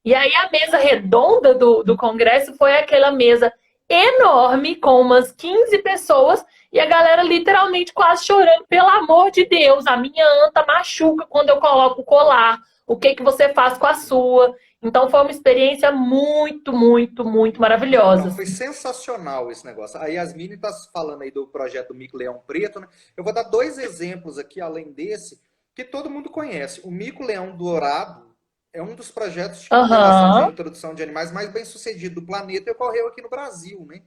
E aí a mesa redonda do congresso foi aquela mesa enorme, com umas 15 pessoas, e a galera literalmente quase chorando, pelo amor de Deus, a minha anta machuca quando eu coloco o colar, o que que você faz com a sua? Então foi uma experiência muito, muito, muito maravilhosa. Não, foi sensacional esse negócio. A Yasmine está falando aí do projeto do Mico-Leão Preto, né? Eu vou dar dois exemplos aqui, além desse, que todo mundo conhece. O Mico-Leão Dourado é um dos projetos de conservação de Aham. reintrodução de animais mais bem sucedido do planeta e ocorreu aqui no Brasil, né?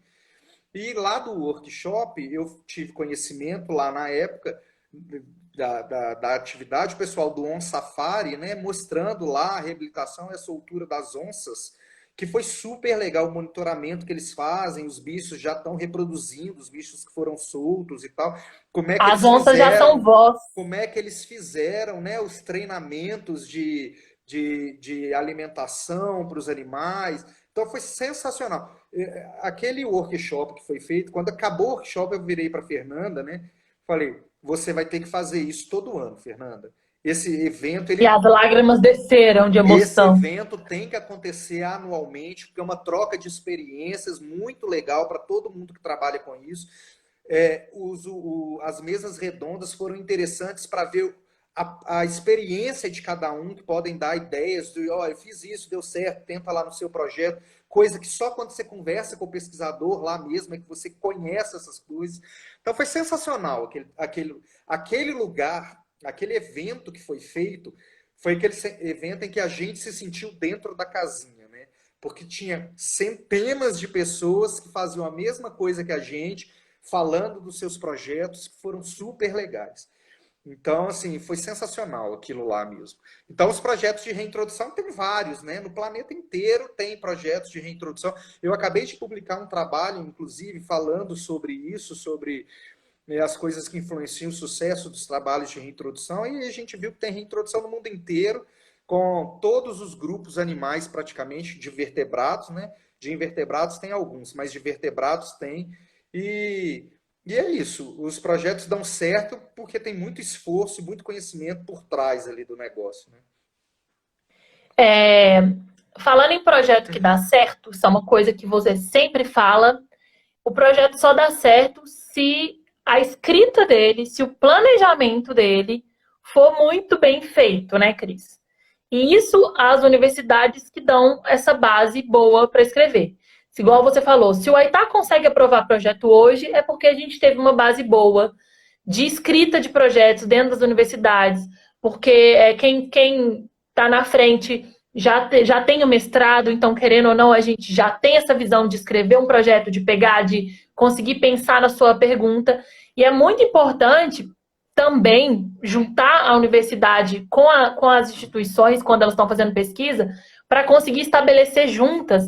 E lá do workshop, eu tive conhecimento lá na época da atividade, o pessoal do On Safari, né, mostrando lá a reabilitação e a soltura das onças, que foi super legal o monitoramento que eles fazem, os bichos já estão reproduzindo, os bichos que foram soltos e tal, como é que As eles onças já são fizeram, vós. como é que eles fizeram, né, os treinamentos de alimentação para os animais. Então foi sensacional. Aquele workshop que foi feito, quando acabou o workshop, eu virei para a Fernanda, né? Falei, você vai ter que fazer isso todo ano, Fernanda. Esse evento, E as lágrimas desceram de esse emoção. evento tem que acontecer anualmente, porque é uma troca de experiências muito legal para todo mundo que trabalha com isso. As mesas redondas foram interessantes para ver a experiência de cada um, que podem dar ideias de, ó, eu fiz isso, deu certo, tenta lá no seu projeto, coisa que só quando você conversa com o pesquisador lá mesmo é que você conhece essas coisas. Então foi sensacional aquele lugar, aquele evento que foi feito, foi aquele evento em que a gente se sentiu dentro da casinha, né? Porque tinha centenas de pessoas que faziam a mesma coisa que a gente, falando dos seus projetos, que foram super legais. Então, assim, foi sensacional aquilo lá mesmo. Então, os projetos de reintrodução tem vários, né? No planeta inteiro tem projetos de reintrodução. Eu acabei de publicar um trabalho, inclusive, falando sobre isso, sobre as coisas que influenciam o sucesso dos trabalhos de reintrodução, e a gente viu que tem reintrodução no mundo inteiro, com todos os grupos animais, praticamente, de vertebrados, né? De invertebrados tem alguns, mas de vertebrados tem. E é isso, os projetos dão certo porque tem muito esforço e muito conhecimento por trás ali do negócio, né? É, falando em projeto que dá certo, isso é uma coisa que você sempre fala. O projeto só dá certo se a escrita dele, se o planejamento dele for muito bem feito, né, Cris? E isso as universidades que dão essa base boa para escrever. Igual você falou, se o Aitá consegue aprovar projeto hoje, é porque a gente teve uma base boa de escrita de projetos dentro das universidades, porque quem está na frente já tem o mestrado, então, querendo ou não, a gente já tem essa visão de escrever um projeto, de pegar, de conseguir pensar na sua pergunta. E é muito importante também juntar a universidade com as instituições, quando elas estão fazendo pesquisa, para conseguir estabelecer juntas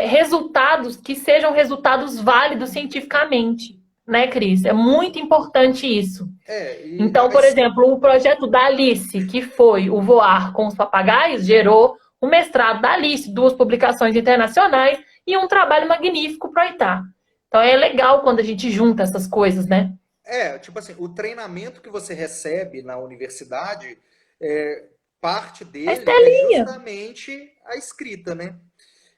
resultados que sejam resultados válidos cientificamente, né, Cris? É muito importante isso. E Então, por exemplo, o projeto da Alice, que foi o Voar com os Papagaios, gerou o mestrado da Alice, 2 publicações internacionais e um trabalho magnífico para o Itá. Então, é legal quando a gente junta essas coisas, né? tipo assim, o treinamento que você recebe na universidade, parte A dele é Estelinha. justamente a escrita, né?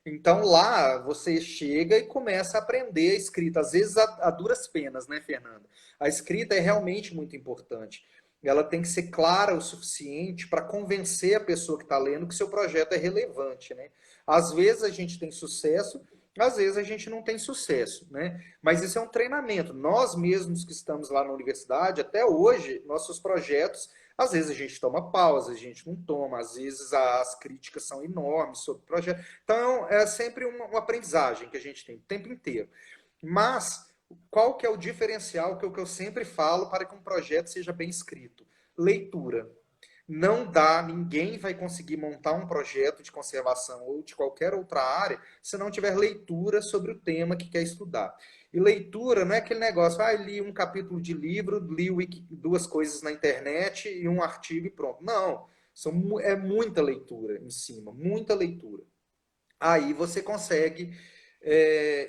Então lá você chega e começa a aprender a escrita, às vezes a duras penas, né, Fernanda? A escrita é realmente muito importante. Ela tem que ser clara o suficiente para convencer a pessoa que está lendo que seu projeto é relevante, né? Às vezes a gente tem sucesso, às vezes a gente não tem sucesso, né? Mas isso é um treinamento. Nós mesmos que estamos lá na universidade, até hoje, nossos projetos, às vezes a gente toma pausa, a gente não toma, às vezes as críticas são enormes sobre o projeto. Então, é sempre uma aprendizagem que a gente tem o tempo inteiro. Mas, qual que é o diferencial que eu sempre falo para que um projeto seja bem escrito? Leitura. Não dá, ninguém vai conseguir montar um projeto de conservação ou de qualquer outra área se não tiver leitura sobre o tema que quer estudar. E leitura não é aquele negócio, li um capítulo de livro, li duas coisas na internet e um artigo e pronto. Não, é muita leitura em cima, muita leitura. Aí você consegue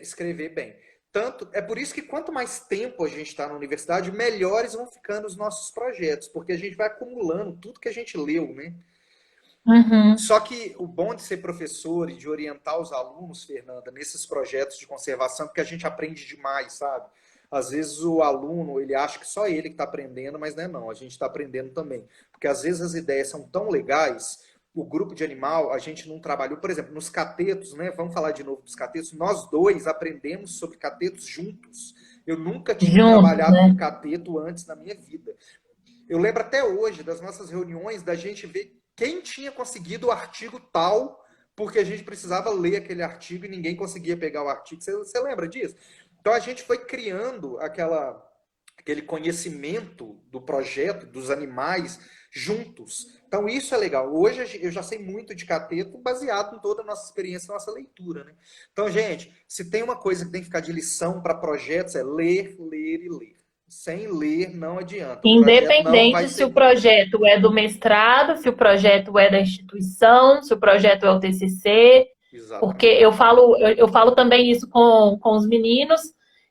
escrever bem. É por isso que quanto mais tempo a gente está na universidade, melhores vão ficando os nossos projetos, porque a gente vai acumulando tudo que a gente leu, né? Uhum. Só que o bom de ser professor e de orientar os alunos, Fernanda, nesses projetos de conservação, porque a gente aprende demais, sabe? Às vezes o aluno, ele acha que só ele que está aprendendo, mas não é não, a gente está aprendendo também. Porque às vezes as ideias são tão legais, o grupo de animal, a gente não trabalhou, por exemplo, nos catetos, né? Vamos falar de novo dos catetos, nós dois aprendemos sobre catetos juntos. Eu nunca tinha Juntos, trabalhado com né? cateto antes na minha vida. Eu lembro até hoje das nossas reuniões, da gente ver quem tinha conseguido o artigo tal, porque a gente precisava ler aquele artigo e ninguém conseguia pegar o artigo. Você lembra disso? Então a gente foi criando aquele conhecimento do projeto, dos animais, juntos. Então isso é legal. Hoje eu já sei muito de cateto baseado em toda a nossa experiência, nossa leitura. Né? Então, gente, se tem uma coisa que tem que ficar de lição para projetos é ler, ler e ler. Sem ler não adianta. O projeto não vai Independente se ser o bonito. projeto é do mestrado, se o projeto é da instituição, se o projeto é o TCC, porque Exatamente. eu falo também isso com os meninos,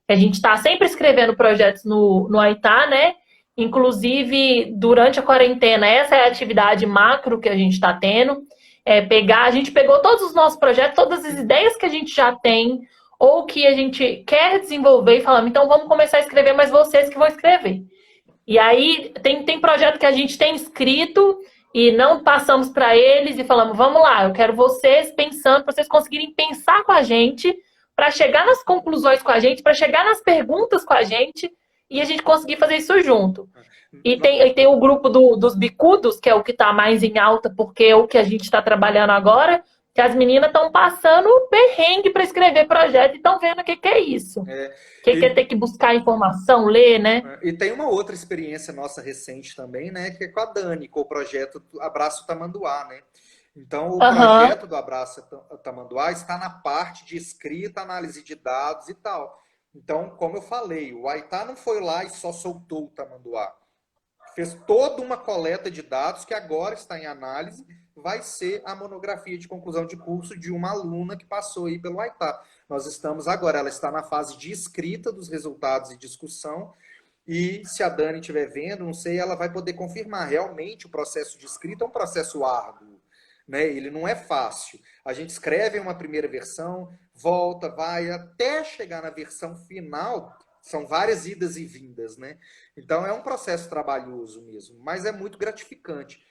que a gente está sempre escrevendo projetos no Aitá, né? Inclusive, durante a quarentena, essa é a atividade macro que a gente está tendo. A gente pegou todos os nossos projetos, todas as ideias que a gente já tem, ou que a gente quer desenvolver, e falamos, então vamos começar a escrever, mas vocês que vão escrever. E aí tem projeto que a gente tem escrito e não passamos para eles e falamos, vamos lá, eu quero vocês pensando, para vocês conseguirem pensar com a gente, para chegar nas conclusões com a gente, para chegar nas perguntas com a gente e a gente conseguir fazer isso junto. E tem o grupo dos bicudos, que é o que está mais em alta, porque é o que a gente está trabalhando agora, que as meninas estão passando perrengue para escrever projeto e estão vendo o que é isso. O É, que é e, ter que buscar informação, ler, né? e tem uma outra experiência nossa recente também, né? Que é com a Dani, com o projeto Abraço Tamanduá, né? Então, o Aham. projeto do Abraço Tamanduá está na parte de escrita, análise de dados e tal. Então, como eu falei, o Aitá não foi lá e só soltou o Tamanduá. Fez toda uma coleta de dados que agora está em análise, vai ser a monografia de conclusão de curso de uma aluna que passou aí pelo Aitá. Nós estamos agora, ela está na fase de escrita dos resultados e discussão, e se a Dani estiver vendo, não sei, ela vai poder confirmar. Realmente, o processo de escrita é um processo árduo, né? Ele não é fácil. A gente escreve uma primeira versão, volta, vai, até chegar na versão final, são várias idas e vindas, né? Então, é um processo trabalhoso mesmo, mas é muito gratificante.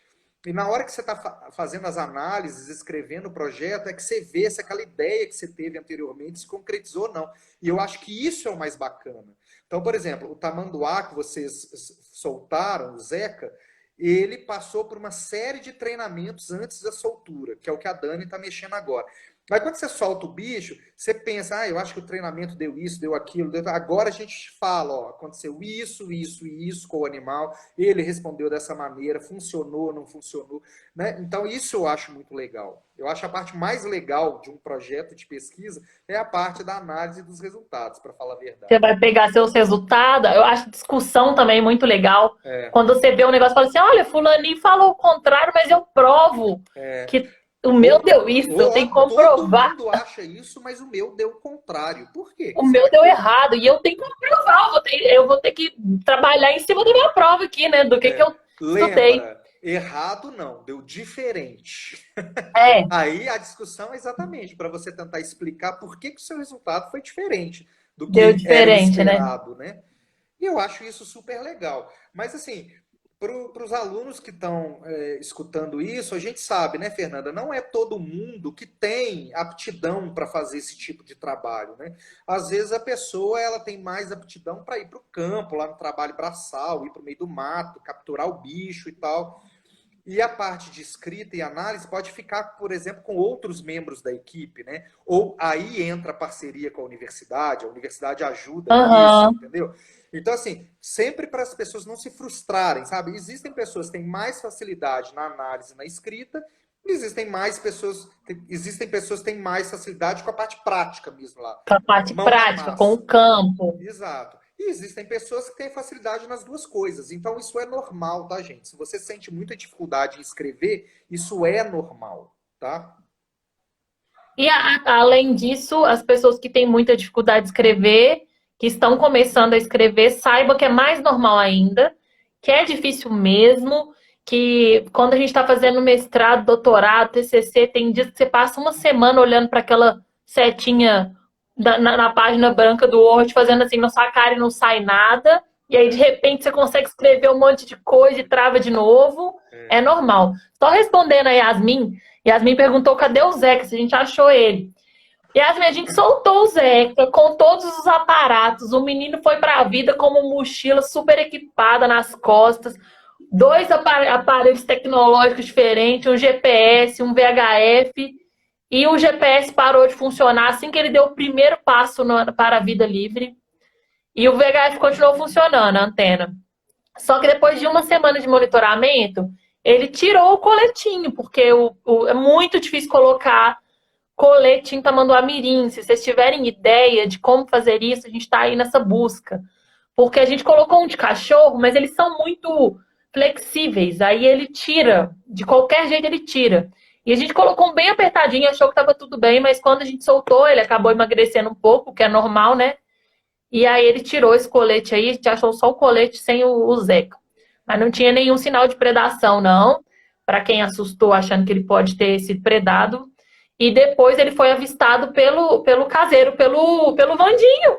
E na hora que você está fazendo as análises, escrevendo o projeto, é que você vê se aquela ideia que você teve anteriormente se concretizou ou não. E eu acho que isso é o mais bacana. Então, por exemplo, o tamanduá que vocês soltaram, o Zeca, ele passou por uma série de treinamentos antes da soltura, que é o que a Dani está mexendo agora. Mas quando você solta o bicho, você pensa, eu acho que o treinamento deu isso, deu aquilo, deu... Agora a gente fala, aconteceu isso, isso e isso com o animal, ele respondeu dessa maneira, funcionou, não funcionou, né? Então isso eu acho muito legal. Eu acho a parte mais legal de um projeto de pesquisa é a parte da análise dos resultados, para falar a Você verdade. vai pegar seus resultados. Eu acho discussão também muito legal. É, Quando você vê um negócio e fala assim, olha, fulaninho falou o contrário, mas eu provo é. que o meu deu isso, eu tenho que Todo comprovar. mundo acha isso, mas o meu deu o contrário. Por quê O que meu será deu que deu? errado e eu tenho que comprovar. Eu vou ter que trabalhar em cima da minha prova aqui, né? Do que eu estudei. Lembra, errado não, deu diferente. É, Aí a discussão é exatamente para você tentar explicar por que o seu resultado foi diferente do deu que era o diferente, né? esperado, né? E eu acho isso super legal. Mas assim, para os alunos que estão escutando isso, a gente sabe, né, Fernanda? Não é todo mundo que tem aptidão para fazer esse tipo de trabalho, né? Às vezes a pessoa ela tem mais aptidão para ir para o campo, lá no trabalho braçal, ir para o meio do mato, capturar o bicho e tal. E a parte de escrita e análise pode ficar, por exemplo, com outros membros da equipe, né? Ou aí entra a parceria com a universidade ajuda nisso, Aham. entendeu? Então, assim, sempre para as pessoas não se frustrarem, sabe? Existem pessoas que têm mais facilidade na análise e na escrita, e existem pessoas que têm mais facilidade com a parte prática mesmo lá. Com a parte Mão na prática, com o massa. campo. Exato. E existem pessoas que têm facilidade nas duas coisas. Então, isso é normal, tá, gente? Se você sente muita dificuldade em escrever, isso é normal, tá? E além disso, as pessoas que têm muita dificuldade de escrever, que estão começando a escrever, saiba que é mais normal ainda, que é difícil mesmo, que quando a gente está fazendo mestrado, doutorado, TCC, tem dias que você passa uma semana olhando para aquela setinha na página branca do Word, fazendo assim na sua cara e não sai nada, e aí de repente você consegue escrever um monte de coisa e trava de novo. É É. normal. Só respondendo a Yasmin, Yasmin perguntou cadê o Zeca, se a gente achou ele. Yasmin, a gente soltou o Zeca com todos os aparatos. O menino foi para a vida como mochila super equipada nas costas, dois aparelhos tecnológicos diferentes, um GPS, um VHF. E o GPS parou de funcionar assim que ele deu o primeiro passo para a vida livre. E o VHF continuou funcionando, a antena. Só que depois de uma semana de monitoramento, ele tirou o coletinho, porque é muito difícil colocar colete em tamanduá-mirim. Se vocês tiverem ideia de como fazer isso, a gente está aí nessa busca. Porque a gente colocou um de cachorro, mas eles são muito flexíveis. Aí ele tira, de qualquer jeito ele tira. E a gente colocou um bem apertadinho, achou que estava tudo bem, mas quando a gente soltou, ele acabou emagrecendo um pouco, o que é normal, né? E aí ele tirou esse colete aí, a gente achou só o colete sem o Zeca. Mas não tinha nenhum sinal de predação, não. Para quem assustou achando que ele pode ter sido predado. E depois ele foi avistado pelo caseiro, pelo Vandinho.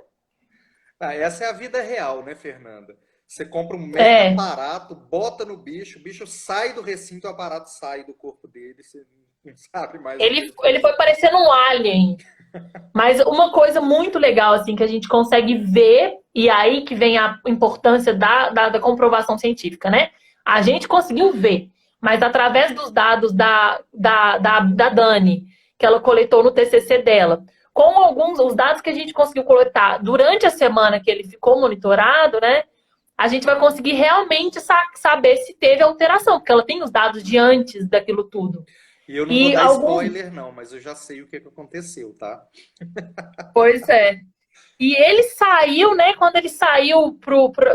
Ah, essa é a vida real, né, Fernanda? Você compra um mega É, aparato, bota no bicho, o bicho sai do recinto, o aparato sai do corpo dele, você não sabe mais o que ele ele fez. foi parecendo um alien. Mas uma coisa muito legal, assim, que a gente consegue ver, e aí que vem a importância da comprovação científica, né? A gente conseguiu ver, mas através dos dados da Dani, que ela coletou no TCC dela, com alguns, os dados que a gente conseguiu coletar durante a semana que ele ficou monitorado, né? A gente vai conseguir realmente saber se teve alteração, porque ela tem os dados de antes daquilo tudo. E eu não vou E dar alguns. spoiler, não, mas eu já sei o que aconteceu, tá? Pois é. E ele saiu, né? Quando ele saiu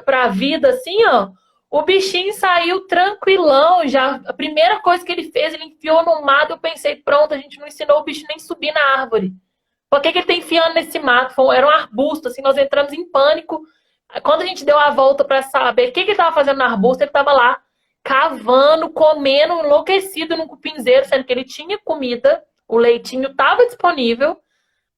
pra vida, assim, ó, o bichinho saiu tranquilão. Já a primeira coisa que ele fez, ele enfiou no mato. Eu pensei, pronto, a gente não ensinou o bicho nem subir na árvore. Por que, que ele tá enfiando nesse mato? Era um arbusto, assim, nós entramos em pânico. Quando a gente deu a volta para saber o que, que ele tava fazendo no arbusto, ele tava lá cavando, comendo, enlouquecido no cupinzeiro, sendo que ele tinha comida, o leitinho estava disponível.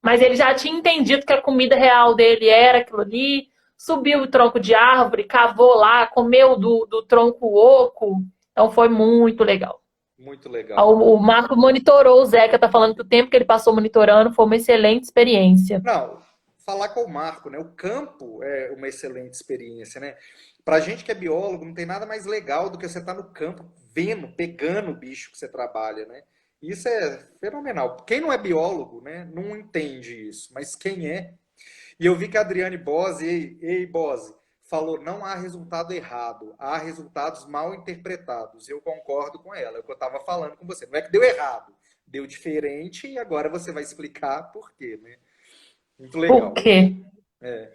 Mas ele já tinha entendido que a comida real dele era aquilo ali, subiu o tronco de árvore, cavou lá, comeu do tronco oco. Então foi muito legal. Muito legal. O Marco monitorou o Zeca, tá falando que o tempo que ele passou monitorando foi uma excelente experiência. Não, falar com o Marco, né? O campo é uma excelente experiência, né? Pra gente que é biólogo, não tem nada mais legal do que você estar no campo, vendo, pegando o bicho que você trabalha, né? Isso é fenomenal. Quem não é biólogo, né, não entende isso, mas quem é. E eu vi que a Adriane Bose, ei Bose, falou: não há resultado errado, há resultados mal interpretados. Eu concordo com ela, é o que eu estava falando com você. Não é que deu errado, deu diferente e agora você vai explicar por quê, né? Muito Por legal. quê? É.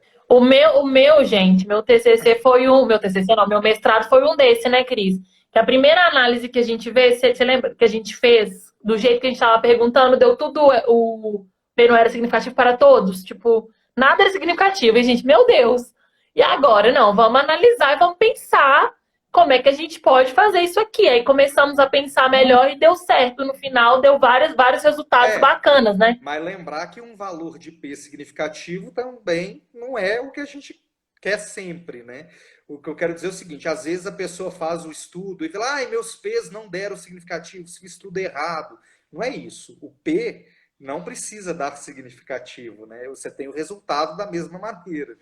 Gente, meu TCC foi um, meu TCC não, meu mestrado foi um desse, né, Cris? Que a primeira análise que a gente vê, você lembra que a gente fez, do jeito que a gente estava perguntando, deu tudo, o P não era significativo para todos, tipo, nada era significativo, e a gente, meu Deus, e agora? Não, vamos analisar e vamos pensar como é que a gente pode fazer isso aqui. Aí começamos a pensar melhor e deu certo, no final deu vários resultados É, bacanas, né? mas lembrar que um valor de P significativo também não é o que a gente quer sempre, né? O que eu quero dizer é o seguinte: às vezes a pessoa faz o estudo e fala, ai, meus P's não deram significativo, fiz estudo errado. Não é isso. O P não precisa dar significativo, né? Você tem o resultado da mesma maneira.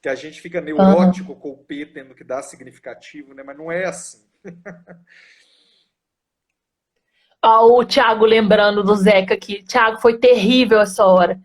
Que a gente fica Aham. neurótico com o P tendo que dar significativo, né? Mas não é assim. Ó, o Thiago lembrando do Zeca aqui. Thiago, foi terrível essa hora.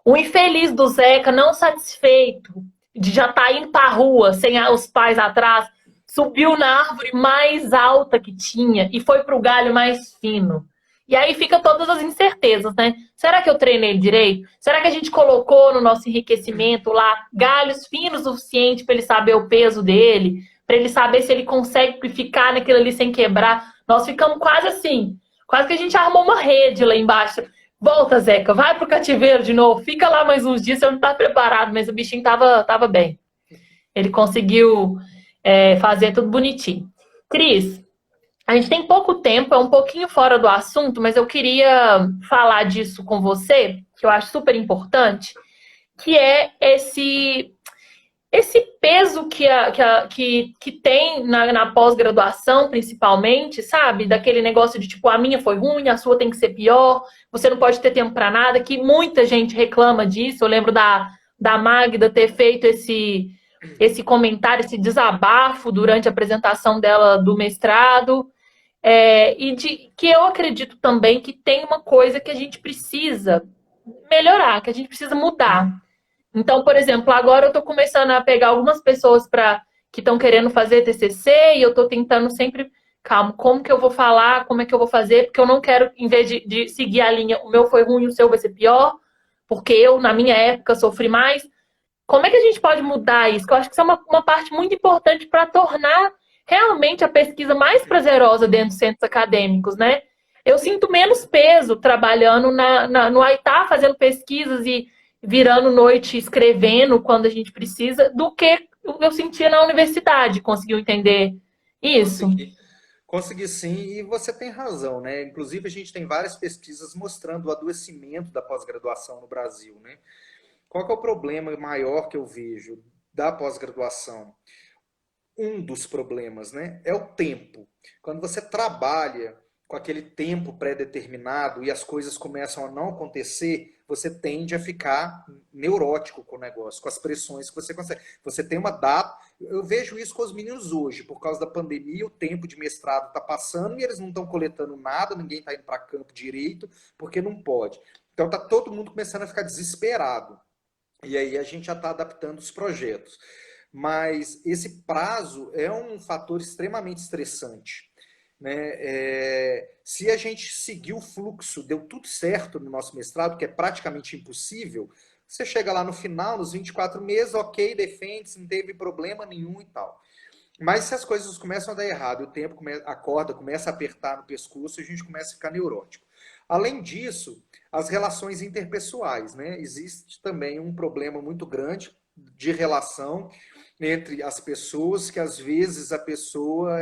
O infeliz do Zeca, não satisfeito de já estar indo pra rua sem os pais atrás, subiu na árvore mais alta que tinha e foi pro galho mais fino. E aí fica todas as incertezas, né? Será que eu treinei ele direito? Será que a gente colocou no nosso enriquecimento lá galhos finos o suficiente para ele saber o peso dele, para ele saber se ele consegue ficar naquilo ali sem quebrar? Nós ficamos quase assim, quase que a gente armou uma rede lá embaixo. Volta, Zeca, vai pro cativeiro de novo, fica lá mais uns dias, você não tá preparado, mas o bichinho tava bem. Ele conseguiu fazer tudo bonitinho. Cris, a gente tem pouco tempo, é um pouquinho fora do assunto, mas eu queria falar disso com você, que eu acho super importante, que é esse peso que tem na pós-graduação, principalmente, sabe? Daquele negócio de tipo, a minha foi ruim, a sua tem que ser pior, você não pode ter tempo para nada, que muita gente reclama disso. Eu lembro da Magda ter feito esse comentário, esse desabafo durante a apresentação dela do mestrado. E que eu acredito também que tem uma coisa que a gente precisa melhorar, que a gente precisa mudar. Então, por exemplo, agora eu estou começando a pegar algumas pessoas que estão querendo fazer TCC e eu estou tentando sempre, calma, como que eu vou falar, como é que eu vou fazer, porque eu não quero, em vez de seguir a linha, o meu foi ruim, o seu vai ser pior, porque eu, na minha época, sofri mais. Como é que a gente pode mudar isso? Que eu acho que isso é uma parte muito importante para tornar realmente a pesquisa mais prazerosa dentro dos centros acadêmicos, né? Eu sinto menos peso trabalhando no AITA, fazendo pesquisas e virando noite escrevendo quando a gente precisa, do que eu sentia na universidade. Conseguiu entender isso? Consegui. Consegui sim, e você tem razão, né? Inclusive, a gente tem várias pesquisas mostrando o adoecimento da pós-graduação no Brasil, né? Qual que é o problema maior que eu vejo da pós-graduação? Um dos problemas, né, é o tempo. Quando você trabalha com aquele tempo pré-determinado e as coisas começam a não acontecer, você tende a ficar neurótico com o negócio, com as pressões que você consegue. Você tem uma data. Eu vejo isso com os meninos hoje, por causa da pandemia, o tempo de mestrado está passando e eles não estão coletando nada, ninguém está indo para campo direito, porque não pode. Então está todo mundo começando a ficar desesperado. E aí a gente já está adaptando os projetos. Mas esse prazo é um fator extremamente estressante, né? Se a gente seguir o fluxo, deu tudo certo no nosso mestrado, que é praticamente impossível, você chega lá no final, nos 24 meses, ok, defende, não teve problema nenhum e tal. Mas se as coisas começam a dar errado, o tempo a corda começa a apertar no pescoço, a gente começa a ficar neurótico. Além disso, as relações interpessoais, né? Existe também um problema muito grande de relação entre as pessoas, que às vezes a pessoa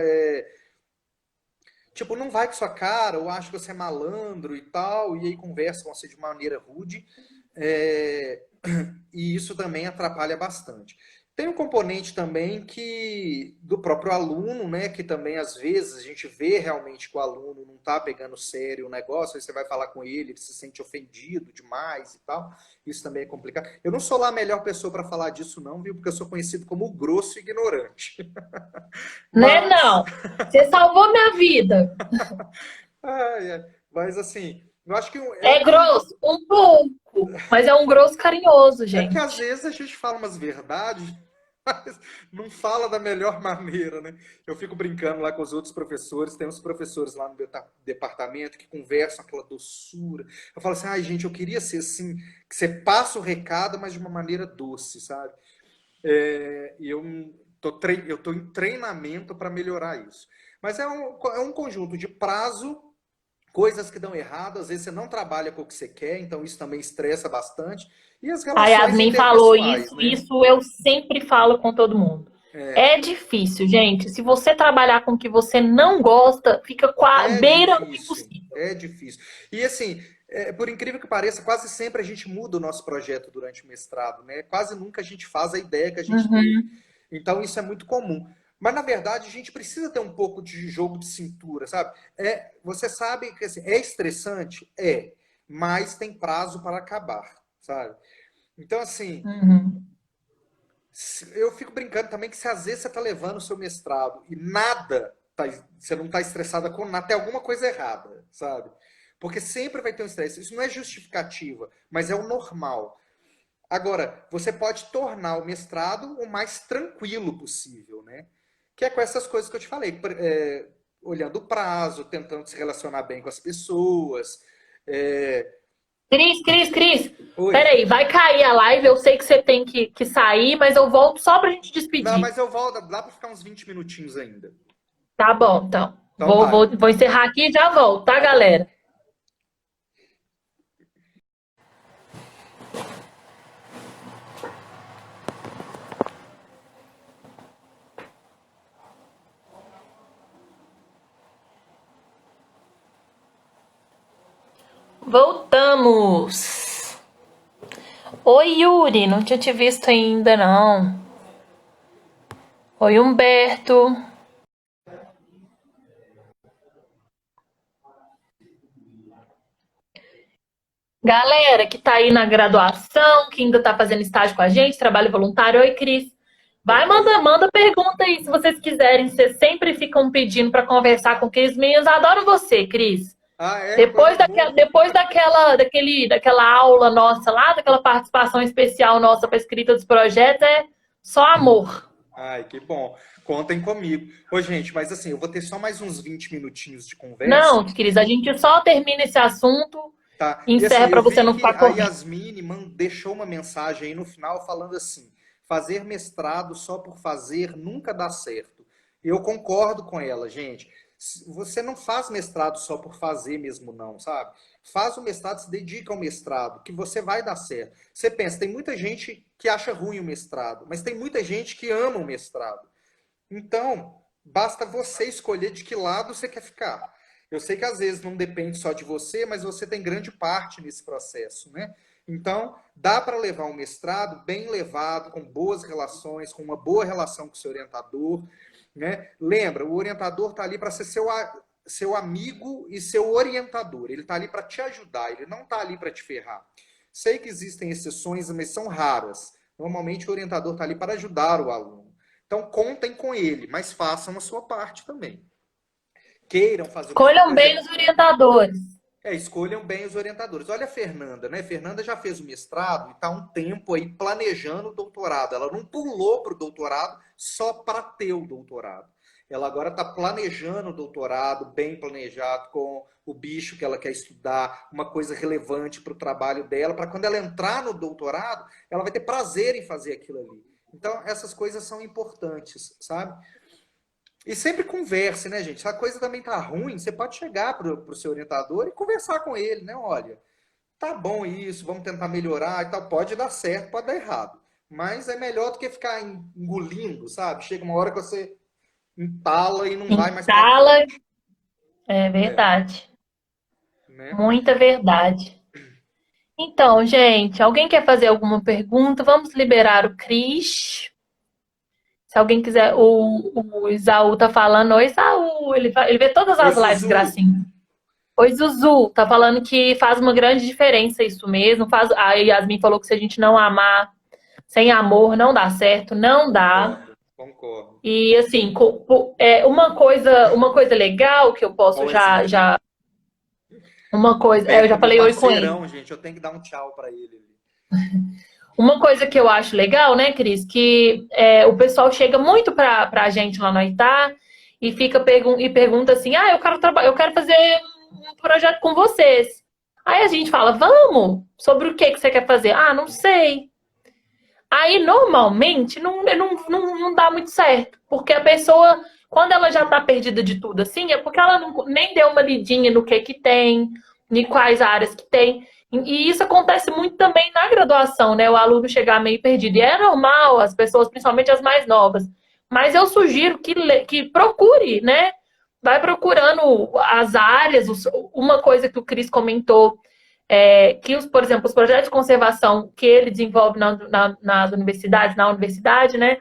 tipo, não vai com sua cara, ou acha que você é malandro e tal, e aí conversa com você de maneira rude, é, e isso também atrapalha bastante. Tem um componente também que do próprio aluno, né, que também às vezes a gente vê realmente que o aluno não está pegando sério o negócio, aí você vai falar com ele, ele se sente ofendido demais e tal. Isso também é complicado. Eu não sou lá a melhor pessoa para falar disso não, viu? Porque eu sou conhecido como o grosso e ignorante. Né, Mas, não. Você salvou minha vida. mas assim, eu acho que é É um conjunto. grosso? Um pouco. Mas é um grosso carinhoso, É porque às gente. vezes a gente fala umas verdades, mas não fala da melhor maneira, né? Eu fico brincando lá com os outros professores, tem uns professores lá no meu departamento que conversam aquela doçura. Eu falo assim, ai gente, eu queria ser assim, que você passa o recado, mas de uma maneira doce, sabe? E eu tô em treinamento para melhorar isso. Mas é um conjunto de prazo, coisas que dão errado, às vezes você não trabalha com o que você quer, então isso também estressa bastante. E as A relações Yasmin falou interpessoais, isso, né? isso eu sempre falo com todo mundo. É, É difícil, gente. Se você trabalhar com o que você não gosta, fica é beira o difícil, impossível. é difícil. E assim, por incrível que pareça, quase sempre a gente muda o nosso projeto durante o mestrado, né? Quase nunca a gente faz a ideia que a gente teve. Uhum. Então isso é muito comum. Mas na verdade a gente precisa ter um pouco de jogo de cintura, sabe? Você sabe que assim, é estressante? É, mas tem prazo para acabar, sabe? Então assim, Uhum. eu fico brincando também que se às vezes você está levando o seu mestrado e nada você não está estressada com nada, tem alguma coisa errada, sabe? Porque sempre vai ter um estresse. Isso não é justificativa, mas é o normal. Agora, você pode tornar o mestrado o mais tranquilo possível, né? Que é com essas coisas que eu te falei, olhando o prazo, tentando se relacionar bem com as pessoas. Cris, Oi. peraí, vai cair a live, eu sei que você tem que sair, mas eu volto só pra gente Não, despedir. mas eu volto, dá para ficar uns 20 minutinhos ainda. Tá bom, então. Então vai. Vou encerrar aqui e já volto, tá, Tá bom. galera? Voltamos! Oi, Yuri, não tinha te visto ainda, não. Oi, Humberto. Galera que tá aí na graduação, que ainda tá fazendo estágio com a gente, trabalho voluntário. Oi, Cris. Vai, manda pergunta aí, se vocês quiserem. Vocês sempre ficam pedindo pra conversar com o Cris. Meninas, adoro você, Cris. Ah, é? Depois Coisa boa. daquela aula nossa lá, daquela participação especial nossa para escrita dos projetos, é só amor. Ai, que bom. Contem comigo. Ô, gente, mas assim, eu vou ter só mais uns 20 minutinhos de conversa. Não, Cris, a gente só termina esse assunto Tá. e E encerra assim, para eu você vi não que ficar a correndo. Yasmine deixou uma mensagem aí no final falando assim: fazer mestrado só por fazer nunca dá certo. Eu concordo com ela, gente. Você não faz mestrado só por fazer mesmo, não, sabe? Faz o mestrado, se dedica ao mestrado, que você vai dar certo. Você pensa, tem muita gente que acha ruim o mestrado, mas tem muita gente que ama o mestrado. Então, basta você escolher de que lado você quer ficar. Eu sei que às vezes não depende só de você, mas você tem grande parte nesse processo, né? Então, dá para levar um mestrado bem levado, com boas relações, com uma boa relação com o seu orientador, né? Lembra, o orientador está ali para ser seu amigo e seu orientador. Ele está ali para te ajudar, ele não está ali para te ferrar. Sei que existem exceções, mas são raras. Normalmente o orientador está ali para ajudar o aluno. Então, contem com ele, mas façam a sua parte também. Queiram fazer o mestrado. Escolham bem os orientadores. Escolham bem os orientadores. Olha a Fernanda, né? Fernanda já fez o mestrado e está há um tempo aí planejando o doutorado. Ela não pulou para o doutorado só para ter o doutorado. Ela agora está planejando o doutorado, bem planejado, com o bicho que ela quer estudar, uma coisa relevante para o trabalho dela, para quando ela entrar no doutorado, ela vai ter prazer em fazer aquilo ali. Então, essas coisas são importantes, sabe? E sempre converse, né, gente? Se a coisa também tá ruim, você pode chegar pro seu orientador e conversar com ele, né? Olha, tá bom isso, vamos tentar melhorar e tal. Pode dar certo, pode dar errado. Mas é melhor do que ficar engolindo, sabe? Chega uma hora que você entala e não vai mais pra Entala, frente. é verdade. Né? Muita verdade. Então, gente, alguém quer fazer alguma pergunta? Vamos liberar o Cris. Se alguém quiser, o Isaú tá falando, oi, Isaú, ele vê todas as Oi, lives, Zuzu. gracinha. Oi, Zuzu, tá falando que faz uma grande diferença isso mesmo. A Yasmin falou que se a gente não amar, sem amor, não dá certo, não dá. Concordo. E assim, uma coisa legal que eu posso já. Uma coisa, eu já falei oi com ele. Gente, eu tenho que dar um tchau pra ele. Uma coisa que eu acho legal, né, Cris, que o pessoal chega muito pra gente lá no Itá e pergunta assim, eu quero fazer um projeto com vocês. Aí a gente fala, vamos! Sobre o que você quer fazer? Ah, não sei. Aí, normalmente, não dá muito certo. Porque a pessoa, quando ela já tá perdida de tudo assim, é porque ela nem deu uma lidinha no que tem, em quais áreas que tem. E isso acontece muito também na graduação, né? O aluno chegar meio perdido. E é normal, as pessoas, principalmente as mais novas. Mas eu sugiro que procure, né? Vai procurando as áreas. Uma coisa que o Cris comentou, por exemplo, os projetos de conservação que ele desenvolve nas universidades, na universidade, né?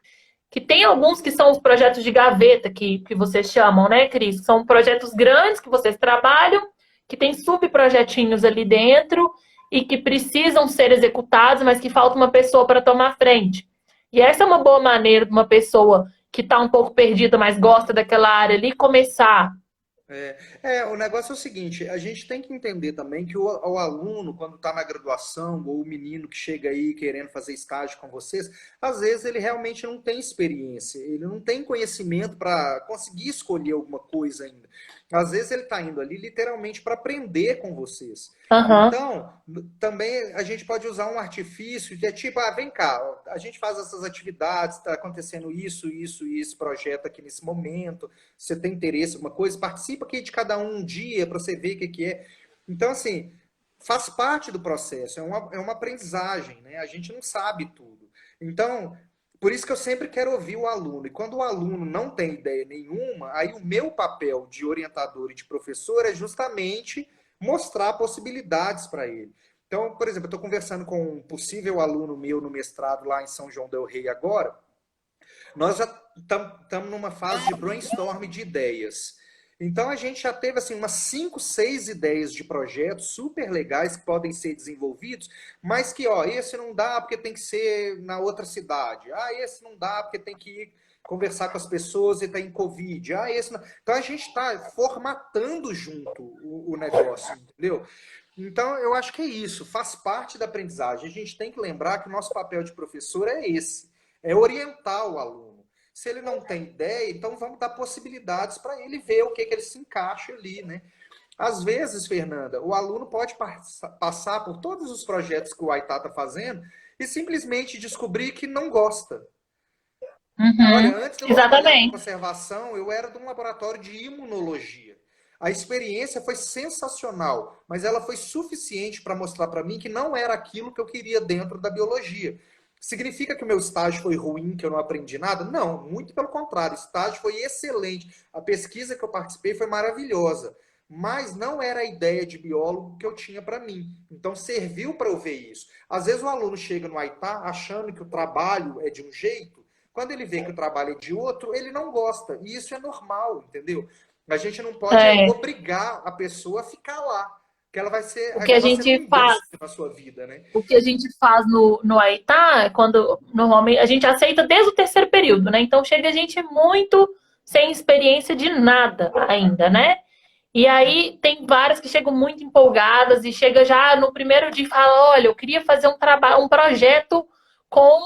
Que tem alguns que são os projetos de gaveta, que vocês chamam, né, Cris? São projetos grandes que vocês trabalham, que tem subprojetinhos ali dentro e que precisam ser executados, mas que falta uma pessoa para tomar frente. E essa é uma boa maneira de uma pessoa que está um pouco perdida, mas gosta daquela área ali, começar? O negócio é o seguinte, a gente tem que entender também que o aluno, quando está na graduação, ou o menino que chega aí querendo fazer estágio com vocês, às vezes ele realmente não tem experiência, ele não tem conhecimento para conseguir escolher alguma coisa ainda. Às vezes ele está indo ali literalmente para aprender com vocês. Aham. Então, também a gente pode usar um artifício de tipo, vem cá, ó, a gente faz essas atividades, está acontecendo isso, isso e esse projeto aqui nesse momento, você tem interesse em alguma coisa, participa aqui de cada um dia para você ver o que é. Então, assim, faz parte do processo, é uma aprendizagem, né? A gente não sabe tudo. Então, por isso que eu sempre quero ouvir o aluno. E quando o aluno não tem ideia nenhuma, aí o meu papel de orientador e de professor é justamente mostrar possibilidades para ele. Então, por exemplo, eu estou conversando com um possível aluno meu no mestrado lá em São João del Rei agora. Nós já estamos numa fase de brainstorm de ideias. Então a gente já teve assim umas 5, 6 ideias de projetos super legais que podem ser desenvolvidos, mas que, esse não dá porque tem que ser na outra cidade. Esse não dá porque tem que ir conversar com as pessoas e está em Covid. Esse não... Então a gente está formatando junto o negócio, entendeu? Então eu acho que é isso, faz parte da aprendizagem. A gente tem que lembrar que o nosso papel de professor é esse, é orientar o aluno. Se ele não tem ideia, então vamos dar possibilidades para ele ver o que ele se encaixa ali, né? Às vezes, Fernanda, o aluno pode passar por todos os projetos que o Aitá está fazendo e simplesmente descobrir que não gosta. Uhum. Olha, antes de eu trabalhar com Exatamente. conservação, eu era de um laboratório de imunologia. A experiência foi sensacional, mas ela foi suficiente para mostrar para mim que não era aquilo que eu queria dentro da biologia. Significa que o meu estágio foi ruim, que eu não aprendi nada? Não, muito pelo contrário. O estágio foi excelente. A pesquisa que eu participei foi maravilhosa. Mas não era a ideia de biólogo que eu tinha para mim. Então serviu para eu ver isso. Às vezes o aluno chega no Aitá achando que o trabalho é de um jeito. Quando ele vê que o trabalho é de outro, ele não gosta. E isso é normal, entendeu? A gente não pode É, obrigar a pessoa a ficar lá. Que o que a ela sendo gente um faz, gancho na sua vida, né? o que a gente faz no Aitá, é quando normalmente a gente aceita desde o terceiro período, né? Então chega gente muito sem experiência de nada ainda, né? E aí tem várias que chegam muito empolgadas e chega já no primeiro dia e fala, olha, eu queria fazer um trabalho, um projeto com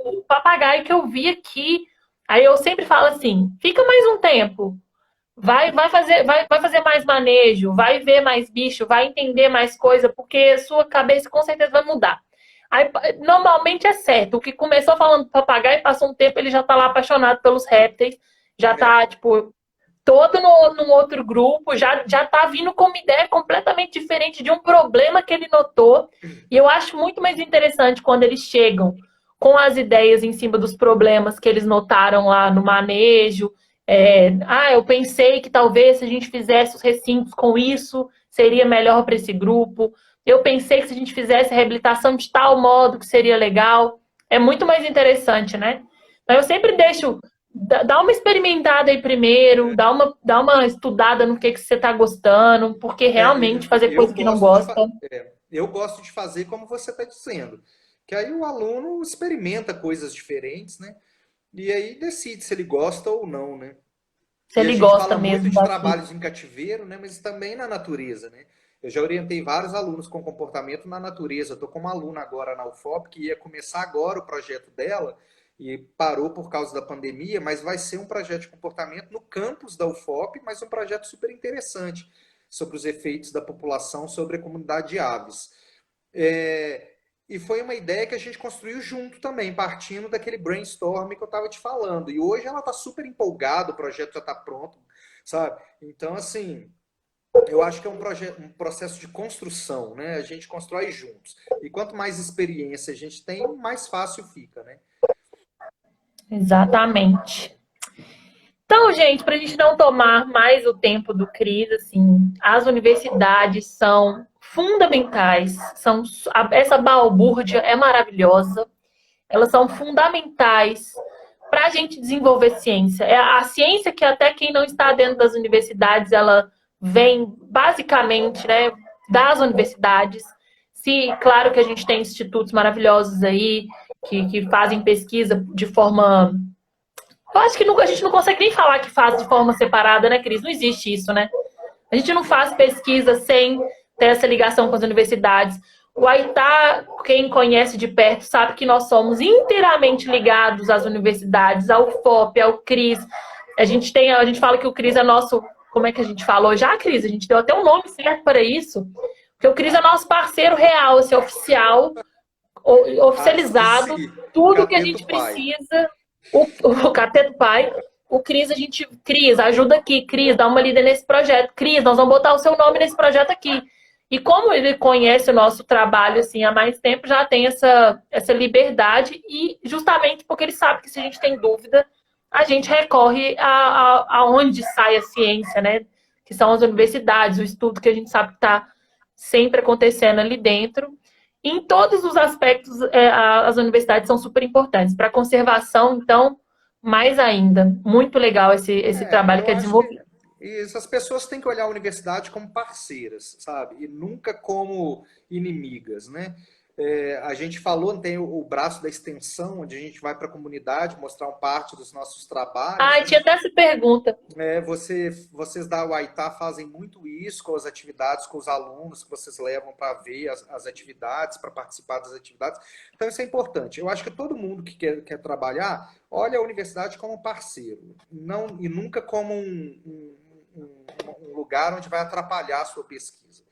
o papagaio que eu vi aqui. Aí eu sempre falo assim, fica mais um tempo. Vai fazer mais manejo, vai ver mais bicho, vai entender mais coisa, porque sua cabeça com certeza vai mudar. Aí, normalmente é certo. O que começou falando papagaio, passou um tempo, ele já tá lá apaixonado pelos répteis, já É. tá, tipo, todo no, num outro grupo, já tá vindo com uma ideia completamente diferente de um problema que ele notou. E eu acho muito mais interessante quando eles chegam com as ideias em cima dos problemas que eles notaram lá no manejo. Eu pensei que talvez se a gente fizesse os recintos com isso, seria melhor para esse grupo. Eu pensei que se a gente fizesse a reabilitação de tal modo que seria legal. É muito mais interessante, né? Então eu sempre deixo dá uma experimentada aí primeiro, dá uma estudada no que você tá gostando, porque realmente fazer coisa que não gosta. Eu gosto de fazer como você está dizendo. Que aí o aluno experimenta coisas diferentes, né? E aí decide se ele gosta ou não, né? Se E a ele gente gosta fala muito mesmo de daquilo. trabalhos em cativeiro, né? Mas também na natureza, né? Eu já orientei vários alunos com comportamento na natureza. Estou com uma aluna agora na UFOP que ia começar agora o projeto dela e parou por causa da pandemia, mas vai ser um projeto de comportamento no campus da UFOP, mas um projeto super interessante sobre os efeitos da população sobre a comunidade de aves. E foi uma ideia que a gente construiu junto também, partindo daquele brainstorm que eu estava te falando. E hoje ela está super empolgada, o projeto já está pronto, sabe? Então, assim, eu acho que é um processo de construção, né? A gente constrói juntos. E quanto mais experiência a gente tem, mais fácil fica, né? Exatamente. Então, gente, para a gente não tomar mais o tempo do Cris, assim, as universidades são fundamentais. Essa balbúrdia é maravilhosa. Elas são fundamentais para a gente desenvolver ciência. É a ciência que até quem não está dentro das universidades, ela vem basicamente, né, das universidades. Se, claro que a gente tem institutos maravilhosos aí que fazem pesquisa de forma Eu acho que a gente não consegue nem falar que faz de forma separada, né, Cris? Não existe isso, né? A gente não faz pesquisa sem ter essa ligação com as universidades. O Aitá, quem conhece de perto, sabe que nós somos inteiramente ligados às universidades, ao FOP, ao CRIS. A gente fala que o CRIS é nosso. Como é que a gente falou já, Cris? A gente deu até um nome certo para isso. Porque o CRIS é nosso parceiro real, assim, oficial, oficializado. Esqueci. Tudo que a Cateto gente Pai. precisa, o Cateto Pai. O Cris, Cris, ajuda aqui, Cris, dá uma lida nesse projeto. Cris, nós vamos botar o seu nome nesse projeto aqui. E como ele conhece o nosso trabalho assim há mais tempo, já tem essa liberdade, e justamente porque ele sabe que se a gente tem dúvida, a gente recorre a onde sai a ciência, né? Que são as universidades, o estudo que a gente sabe que está sempre acontecendo ali dentro. Em todos os aspectos, as universidades são super importantes. Para a conservação, então, mais ainda. Muito legal esse trabalho Eu que é acho que desenvolvido. essas pessoas têm que olhar a universidade como parceiras, sabe? E nunca como inimigas, né? A gente falou, tem o braço da extensão, onde a gente vai para a comunidade mostrar uma parte dos nossos trabalhos, Ah, né? tinha até essa pergunta. Vocês da UAITA fazem muito isso com as atividades, com os alunos que vocês levam para ver as atividades, para participar das atividades. Então, isso é importante. Eu acho que todo mundo que quer trabalhar, olha a universidade como parceiro, não, e nunca como um lugar onde vai atrapalhar a sua pesquisa.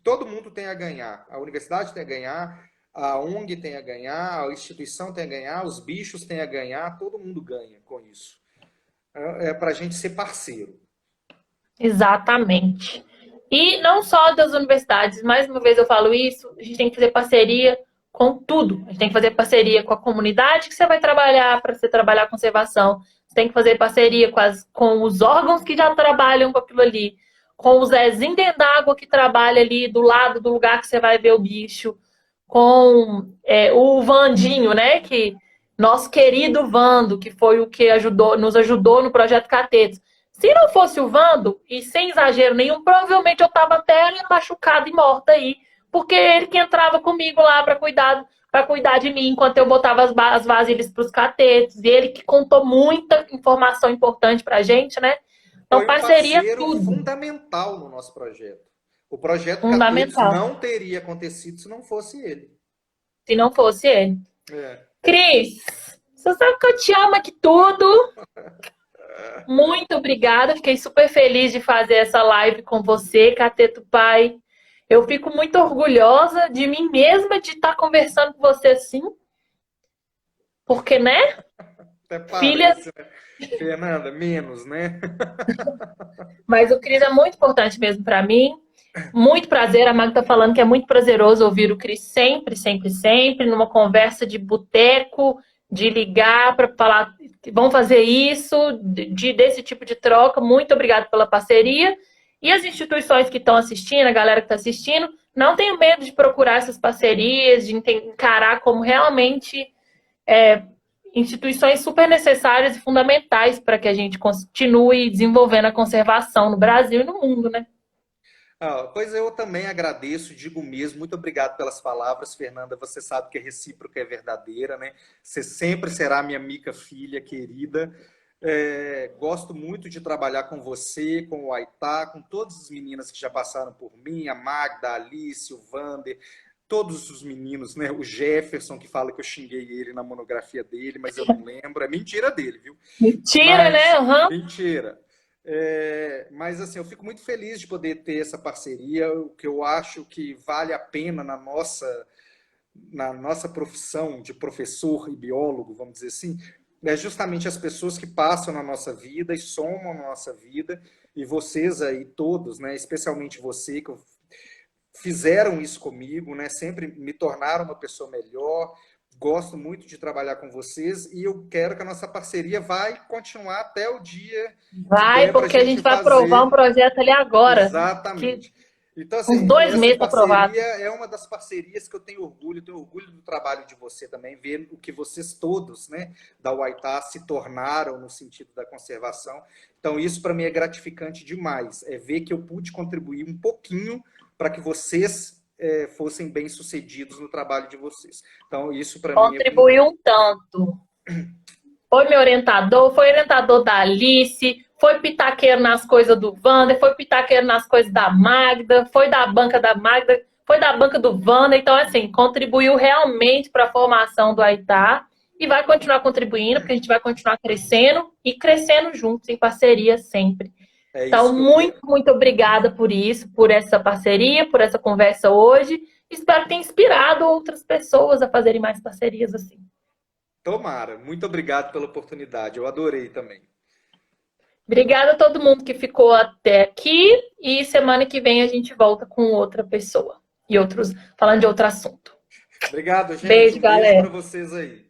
Todo mundo tem a ganhar. A universidade tem a ganhar, a ONG tem a ganhar, a instituição tem a ganhar, os bichos têm a ganhar, todo mundo ganha com isso. Para a gente ser parceiro. Exatamente. E não só das universidades, mais uma vez eu falo isso, a gente tem que fazer parceria com tudo. A gente tem que fazer parceria com a comunidade que você vai trabalhar para você trabalhar a conservação. Você tem que fazer parceria com os órgãos que já trabalham com aquilo ali, com o Zezinho dentro d'água que trabalha ali do lado do lugar que você vai ver o bicho, com o Vandinho, né? Que nosso querido Vando, que foi o que nos ajudou no projeto Catetos. Se não fosse o Vando, e sem exagero nenhum, provavelmente eu estava até machucada e morta aí, porque ele que entrava comigo lá para cuidar de mim enquanto eu botava as vasilhas para os catetos, e ele que contou muita informação importante para a gente, né? Então, Foi um parceria é parceiro tudo, fundamental no nosso projeto. O projeto Catetos fundamental, não teria acontecido se não fosse ele. se não fosse ele. É. Cris, você sabe que eu te amo aqui tudo. Muito obrigada, fiquei super feliz de fazer essa live com você, Cateto Pai. Eu fico muito orgulhosa de mim mesma de estar conversando com você assim, porque, né? Até Filha, parece, né? Fernanda, menos, né? mas o Cris é muito importante mesmo para mim. Muito prazer, a Magda tá falando que é muito prazeroso ouvir o Cris sempre, sempre, sempre, numa conversa de boteco, de ligar para falar, vamos fazer isso, desse tipo de troca. Muito obrigada pela parceria. E as instituições que estão assistindo, a galera que está assistindo, não tenham medo de procurar essas parcerias, de encarar como realmente instituições super necessárias e fundamentais para que a gente continue desenvolvendo a conservação no Brasil e no mundo, né? Pois eu também agradeço, digo mesmo, muito obrigado pelas palavras, Fernanda. Você sabe que a recíproca é verdadeira, né? Você sempre será minha amiga, filha querida. Gosto muito de trabalhar com você, com o Aitá, com todas as meninas que já passaram por mim, a Magda, a Alice, o Vander, todos os meninos, né? O Jefferson, que fala que eu xinguei ele na monografia dele, mas eu não lembro. É mentira dele, viu? Mentira, né? Mas, Uhum. mentira. Mas assim, eu fico muito feliz de poder ter essa parceria, o que eu acho que vale a pena na nossa profissão de professor e biólogo, vamos dizer assim, é justamente as pessoas que passam na nossa vida e somam na nossa vida, e vocês aí todos, né, especialmente você, que fizeram isso comigo, né, sempre me tornaram uma pessoa melhor. Gosto muito de trabalhar com vocês e eu quero que a nossa parceria vai continuar até o dia que Vai, der para a porque a gente gente vai aprovar um fazer. projeto ali agora. Que Exatamente. Então, uns assim, 2 meses essa tá aprovado. parceria é uma das parcerias que eu tenho orgulho do trabalho de você também, ver o que vocês todos, né, da Huaytá se tornaram no sentido da conservação. Então, isso para mim é gratificante demais, é ver que eu pude contribuir um pouquinho para que vocês fossem bem-sucedidos no trabalho de vocês. Então, isso para mim é muito Contribuiu um tanto. foi meu orientador, foi orientador da Alice, foi pitaqueiro nas coisas do Wander, foi pitaqueiro nas coisas da Magda, foi da banca da Magda, foi da banca do Wander. Então, assim, contribuiu realmente para a formação do Aitá e vai continuar contribuindo, porque a gente vai continuar crescendo e crescendo juntos, em parceria sempre. É Então, isso que eu muito, quero. muito obrigada por isso, por essa parceria, por essa conversa hoje. Espero ter inspirado outras pessoas a fazerem mais parcerias assim. Tomara. Muito obrigado pela oportunidade. Eu adorei também. Obrigada a todo mundo que ficou até aqui e semana que vem a gente volta com outra pessoa e outros falando de outro assunto. Obrigado, gente. Beijo, Um beijo para galera. vocês aí.